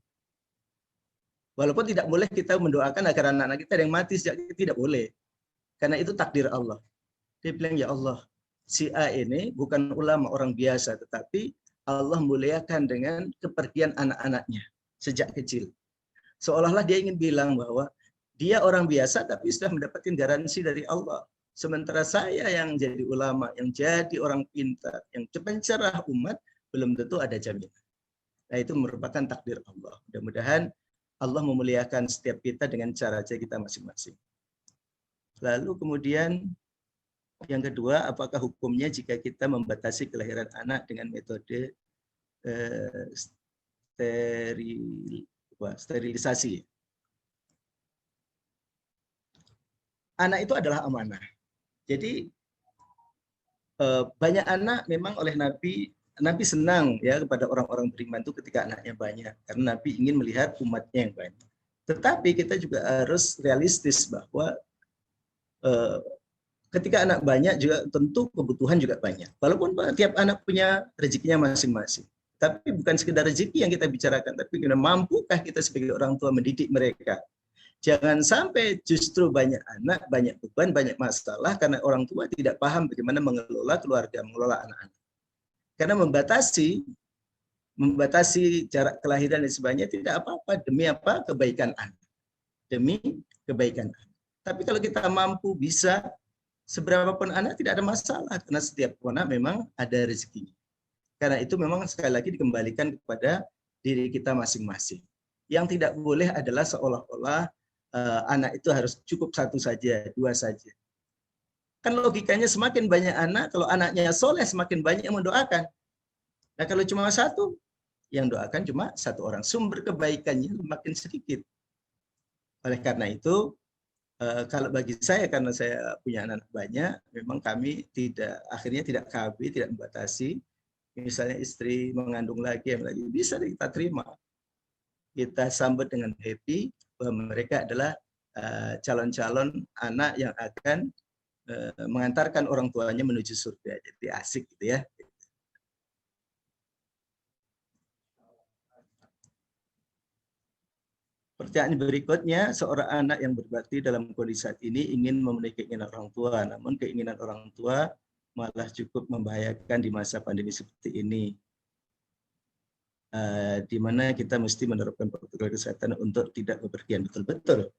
Walaupun tidak boleh kita mendoakan agar anak-anak kita ada yang mati, tidak boleh. Karena itu takdir Allah. Dia bilang, ya Allah, si A ini bukan ulama orang biasa, tetapi Allah muliakan dengan kepergian anak-anaknya sejak kecil. Seolah-olah dia ingin bilang bahwa dia orang biasa tapi sudah mendapatkan garansi dari Allah. Sementara saya yang jadi ulama, yang jadi orang pintar, yang pencerah umat, belum tentu ada jaminan. Nah itu merupakan takdir Allah. Mudah-mudahan Allah memuliakan setiap kita dengan cara kita masing-masing. Lalu kemudian yang kedua, apakah hukumnya jika kita membatasi kelahiran anak dengan metode sterilisasi? Anak itu adalah amanah. Jadi banyak anak memang oleh Nabi senang ya kepada orang-orang beriman itu ketika anaknya banyak, karena Nabi ingin melihat umatnya yang banyak. Tetapi kita juga harus realistis bahwa ketika anak banyak juga tentu kebutuhan juga banyak. Walaupun tiap anak punya rezekinya masing-masing. Tapi bukan sekedar rezeki yang kita bicarakan, tapi mampukah kita sebagai orang tua mendidik mereka? Jangan sampai justru banyak anak, banyak beban, banyak masalah karena orang tua tidak paham bagaimana mengelola keluarga, mengelola anak-anak. Karena membatasi jarak kelahiran dan sebagainya tidak apa-apa, demi apa? Kebaikan anak. Demi kebaikan anak. Tapi kalau kita mampu bisa seberapa pun anak tidak ada masalah, karena setiap anak memang ada rezeki. Karena itu memang sekali lagi dikembalikan kepada diri kita masing-masing. Yang tidak boleh adalah seolah-olah anak itu harus cukup satu saja, dua saja. Kan logikanya semakin banyak anak, kalau anaknya soleh semakin banyak yang mendoakan. Nah kalau cuma satu, yang doakan cuma satu orang. Sumber kebaikannya makin sedikit. Oleh karena itu, kalau bagi saya, karena saya punya anak banyak, memang kami akhirnya tidak KB, tidak membatasi. Misalnya istri mengandung lagi, bisa kita terima. Kita sambut dengan happy, bahwa mereka adalah calon-calon anak yang akan mengantarkan orang tuanya menuju surga. Jadi asik gitu ya. Pertanyaan berikutnya, seorang anak yang berbakti dalam kondisi saat ini ingin memenuhi keinginan orang tua, namun keinginan orang tua malah cukup membahayakan di masa pandemi seperti ini. Di mana kita mesti menerapkan protokol kesehatan untuk tidak bepergian. Betul-betul.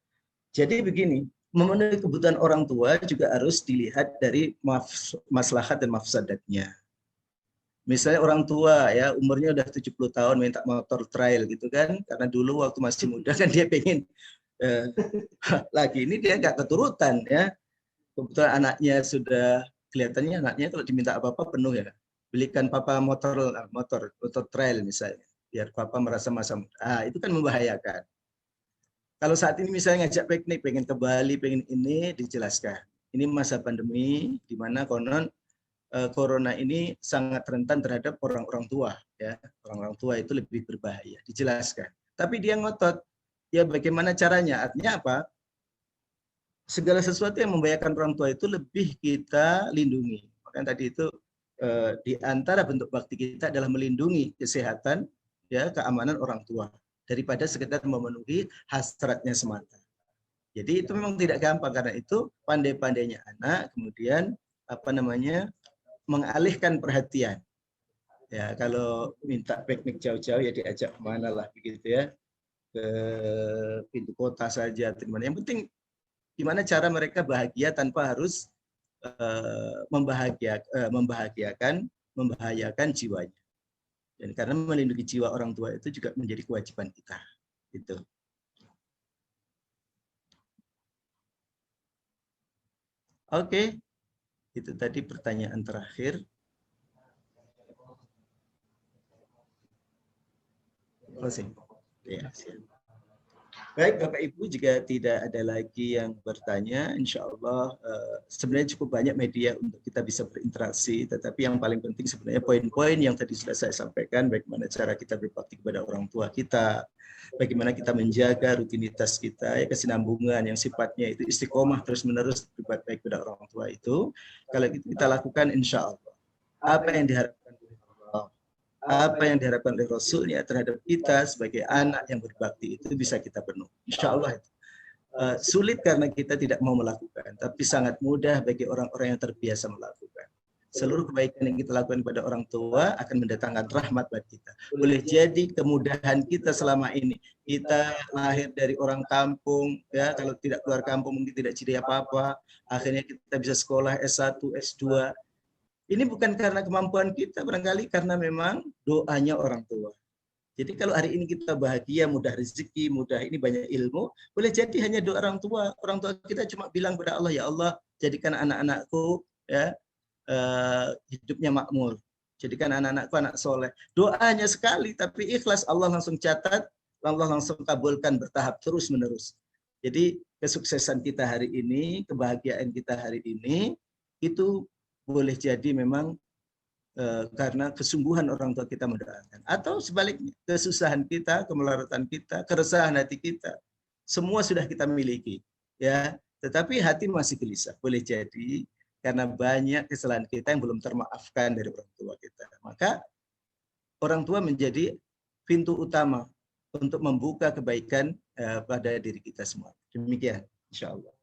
Jadi begini, memenuhi kebutuhan orang tua juga harus dilihat dari maslahat dan mafsadatnya. Misalnya orang tua ya umurnya udah 70 tahun minta motor trail gitu kan, karena dulu waktu masih muda kan dia pengen lagi ini dia nggak keturutan ya. Kebetulan anaknya sudah kelihatannya anaknya kalau diminta apa-apa penuh ya. Belikan papa motor trail misalnya, biar papa merasa masa muda. Itu kan membahayakan. Kalau saat ini misalnya ngajak piknik, pengen ke Bali, pengen ini, dijelaskan. Ini masa pandemi, di mana konon corona ini sangat rentan terhadap orang-orang tua, ya. Orang-orang tua itu lebih berbahaya, dijelaskan. Tapi dia ngotot, ya bagaimana caranya? Artinya apa? Segala sesuatu yang membahayakan orang tua itu lebih kita lindungi. Makanya tadi itu di antara bentuk bakti kita adalah melindungi kesehatan, ya, keamanan orang tua daripada sekedar memenuhi hasratnya semata. Jadi itu memang tidak gampang, karena itu pandai-pandainya anak kemudian mengalihkan perhatian. Ya, kalau minta piknik jauh-jauh ya diajak kemana lah begitu ya, ke pintu kota saja atau gimana. Yang penting gimana cara mereka bahagia tanpa harus membahayakan jiwanya. Dan karena melindungi jiwa orang tua itu juga menjadi kewajiban kita. Gitu. Oke, itu tadi pertanyaan terakhir. Closing. Ya, siap. Baik, Bapak Ibu, jika tidak ada lagi yang bertanya, insya Allah sebenarnya cukup banyak media untuk kita bisa berinteraksi, tetapi yang paling penting sebenarnya poin-poin yang tadi sudah saya sampaikan, bagaimana cara kita berbakti kepada orang tua kita, bagaimana kita menjaga rutinitas kita, ya, kesinambungan yang sifatnya itu istiqomah terus-menerus berbuat baik kepada orang tua itu, kalau itu kita lakukan, insya Allah, apa yang diharapkan oleh Rasulnya terhadap kita sebagai anak yang berbakti itu bisa kita penuhi. Insya Allah itu. Sulit karena kita tidak mau melakukan, tapi sangat mudah bagi orang-orang yang terbiasa melakukan. Seluruh kebaikan yang kita lakukan pada orang tua akan mendatangkan rahmat bagi kita. Boleh jadi kemudahan kita selama ini, kita lahir dari orang kampung, ya, kalau tidak keluar kampung mungkin tidak jadi apa-apa, akhirnya kita bisa sekolah S1, S2, ini bukan karena kemampuan kita, barangkali karena memang doanya orang tua. Jadi kalau hari ini kita bahagia, mudah rezeki, mudah ini banyak ilmu, boleh jadi hanya doa orang tua. Orang tua kita cuma bilang kepada Allah, ya Allah, jadikan anak-anakku ya hidupnya makmur. Jadikan anak-anakku anak soleh. Doanya sekali, tapi ikhlas, Allah langsung catat, Allah langsung kabulkan bertahap terus-menerus. Jadi kesuksesan kita hari ini, kebahagiaan kita hari ini, itu boleh jadi memang karena kesungguhan orang tua kita mendoakan. Atau sebaliknya, kesusahan kita, kemelaratan kita, keresahan hati kita, semua sudah kita miliki. Ya, tetapi hati masih gelisah. Boleh jadi karena banyak kesalahan kita yang belum termaafkan dari orang tua kita. Maka orang tua menjadi pintu utama untuk membuka kebaikan pada diri kita semua. Demikian, insya Allah.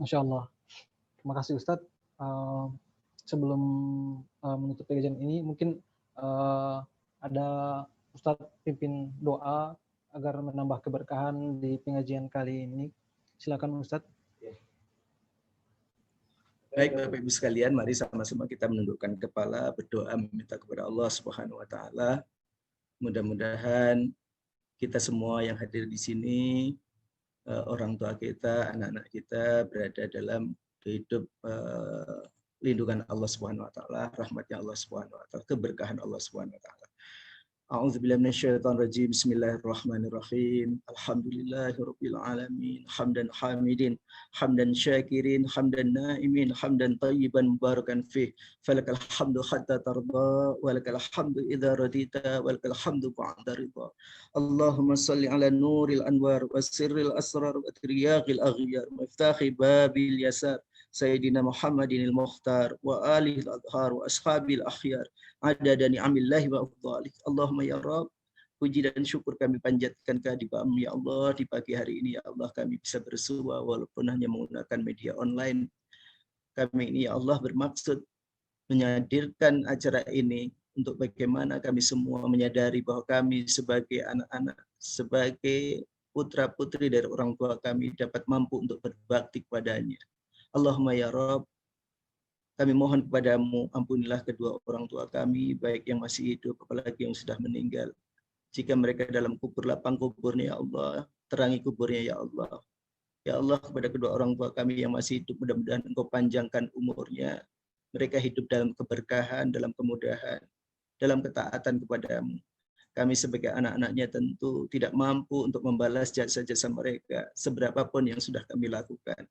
Masya Allah. Terima kasih Ustadz. Sebelum menutup pengajian ini, mungkin ada Ustadz pimpin doa agar menambah keberkahan di pengajian kali ini. Silakan Ustadz. Baik Bapak Ibu sekalian, mari sama-sama kita menundukkan kepala, berdoa meminta kepada Allah Subhanahu wa taala. Mudah-mudahan kita semua yang hadir di sini, orang tua kita, anak-anak kita berada dalam hidup lindungan Allah Subhanahu wa taala, rahmatnya Allah Subhanahu wa taala, keberkahan Allah Subhanahu wa taala. A'udzubillahi minasyaitonir rajim. Bismillahirrahmanirrahim. Alhamdulillahirabbil alamin. Hamdan hamidin, hamdan syakirin, hamdan naimin, hamdan thayyiban mubarakan fih. Falakal hamdu hatta tarda, walakal hamdu idza radita, walakal hamdu ba'da ridha. Allahumma shalli ala nuril anwar wasirril asrar wa tiryaqil aghyar, miftahi babil yasar. Sayyidina Muhammadinil Mukhtar wa alihi al-adhar wa ashabil akhyar adada ni'amillahi wa afdhalih. Allahumma ya Rabb, puji dan syukur kami panjatkan kehadiran ya Allah di pagi hari ini. Ya Allah, kami bisa bersua walaupun hanya menggunakan media online. Kami ini ya Allah bermaksud menyadirkan acara ini untuk bagaimana kami semua menyadari bahwa kami sebagai anak-anak, sebagai putra-putri dari orang tua kami dapat mampu untuk berbakti kepadanya. Allahumma ya Rabb, kami mohon kepadamu, ampunilah kedua orang tua kami, baik yang masih hidup, apalagi yang sudah meninggal. Jika mereka dalam kubur, lapang kuburnya ya Allah, terangi kuburnya ya Allah. Ya Allah, kepada kedua orang tua kami yang masih hidup, mudah-mudahan Engkau panjangkan umurnya. Mereka hidup dalam keberkahan, dalam kemudahan, dalam ketaatan kepadamu. Kami sebagai anak-anaknya tentu tidak mampu untuk membalas jasa-jasa mereka, seberapapun yang sudah kami lakukan.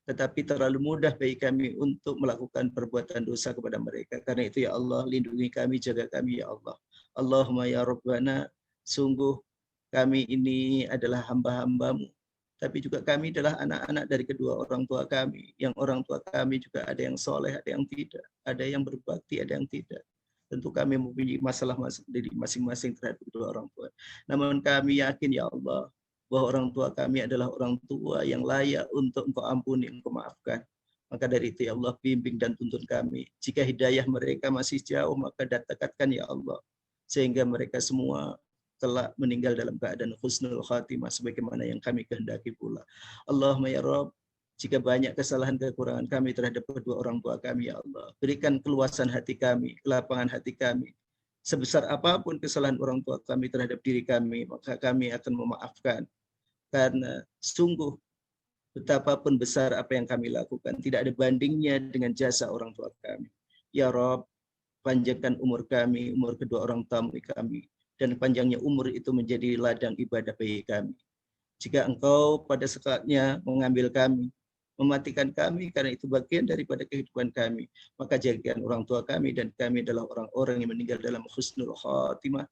Tetapi terlalu mudah bagi kami untuk melakukan perbuatan dosa kepada mereka. Karena itu ya Allah, lindungi kami, jaga kami ya Allah. Allahumma ya Rabbana, sungguh kami ini adalah hamba-hambamu. Tapi juga kami adalah anak-anak dari kedua orang tua kami. Yang orang tua kami juga ada yang soleh, ada yang tidak. Ada yang berbakti, ada yang tidak. Tentu kami mempunyai masalah dari masing-masing terhadap kedua orang tua. Namun kami yakin ya Allah, bahwa orang tua kami adalah orang tua yang layak untuk Engkau ampuni, Engkau maafkan. Maka dari itu ya Allah, bimbing dan tuntun kami. Jika hidayah mereka masih jauh, maka dekatkan ya Allah. Sehingga mereka semua telah meninggal dalam keadaan husnul khatimah sebagaimana yang kami kehendaki pula. Allahumma ya Rabb, jika banyak kesalahan kekurangan kami terhadap kedua orang tua kami ya Allah, berikan keluasan hati kami, kelapangan hati kami. Sebesar apapun kesalahan orang tua kami terhadap diri kami, maka kami akan memaafkan. Karena sungguh betapapun besar apa yang kami lakukan, tidak ada bandingnya dengan jasa orang tua kami. Ya Rabb, panjangkan umur kami, umur kedua orang tua kami, dan panjangnya umur itu menjadi ladang ibadah bagi kami. Jika Engkau pada saatnya mengambil kami, mematikan kami karena itu bagian daripada kehidupan kami, maka jadikan orang tua kami dan kami adalah orang-orang yang meninggal dalam husnul khatimah,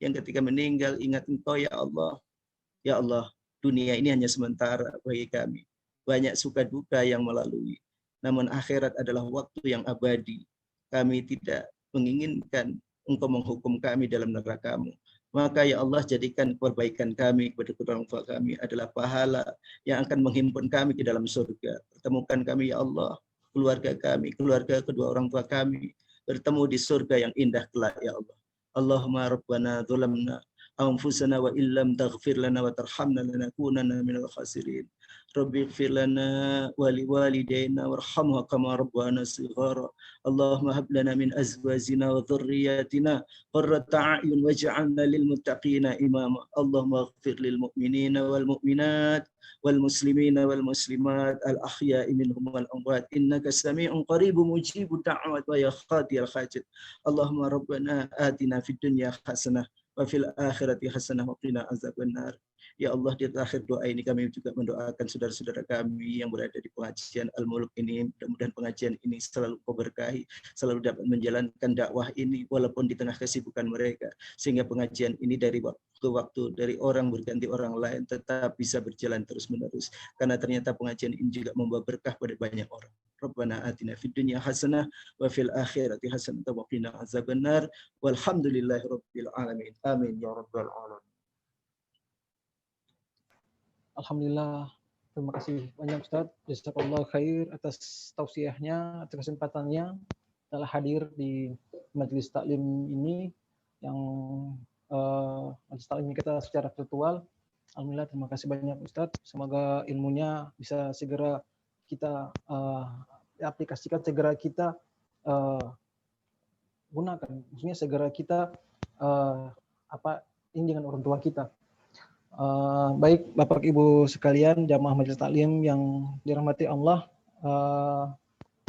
yang ketika meninggal ingat Engkau ya Allah. Ya Allah, dunia ini hanya sementara bagi kami, banyak suka duka yang melalui, namun akhirat adalah waktu yang abadi. Kami tidak menginginkan Engkau menghukum kami dalam neraka-Mu. Maka ya Allah, jadikan perbaikan kami kepada kedua orang tua kami adalah pahala yang akan menghimpun kami ke dalam surga. Pertemukan kami ya Allah, keluarga kami, keluarga kedua orang tua kami, bertemu di surga yang indah kelak ya Allah. Allahumma rabbana dzulamna anfusana wa illam taghfir lana wa tarhamna lanakunanna minal khasirin. Rabbi ighfir lana wa liwalidayna warhamha kama rabbana shighara. Allahumma hab lana min azwajina wa dhurriyyatina qurrata a'yun waj'alna lil muttaqina imama. Allahumma ighfir lil mu'minina wal mu'minat wal muslimina wal muslimat al ahya'i minhum wal amwat innaka sami'un qaribun mujibud da'wat wa ya qadiyal hajat. Allahumma rabbana atina fid dunya hasanah wa fil akhirati hasanah wa qina azabannar. Ya Allah, di akhir doa ini kami juga mendoakan saudara-saudara kami yang berada di pengajian Al-Muluk ini. Mudah-mudahan pengajian ini selalu Kau berkahi, selalu dapat menjalankan dakwah ini walaupun di tengah kesibukan mereka. Sehingga pengajian ini dari waktu ke waktu, dari orang berganti orang lain tetap bisa berjalan terus-menerus. Karena ternyata pengajian ini juga membawa berkah pada banyak orang. Rabbana atina fid dunya hasanah wa fil akhirati hasanah wa qina azabannar. Walhamdulillahi rabbil alamin. Amin ya rabbal alamin. Alhamdulillah, terima kasih banyak Ustaz. Jazakallah khair atas tausiahnya, atas kesempatannya telah hadir di majelis taklim ini yang majelis taklim kita secara virtual. Alhamdulillah, terima kasih banyak Ustaz. Semoga ilmunya bisa segera kita aplikasikan, segera kita gunakan. Maksudnya segera kita ini dengan orang tua kita. Baik Bapak Ibu sekalian, jamaah majelis taklim yang dirahmati Allah,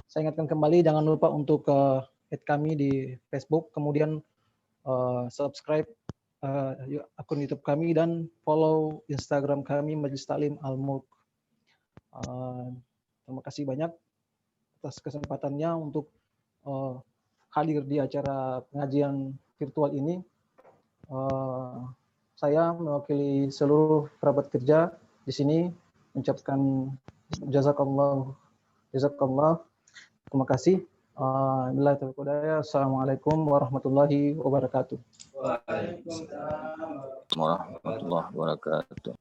saya ingatkan kembali jangan lupa untuk add kami di Facebook, kemudian subscribe akun YouTube kami dan follow Instagram kami Majelis Taklim Al-Mulk. Terima kasih banyak atas kesempatannya untuk hadir di acara pengajian virtual ini. Saya mewakili seluruh kerabat kerja di sini mengucapkan jazakallah. Terima kasih. Assalamualaikum warahmatullahi wabarakatuh. Waalaikumsalam warahmatullahi wabarakatuh.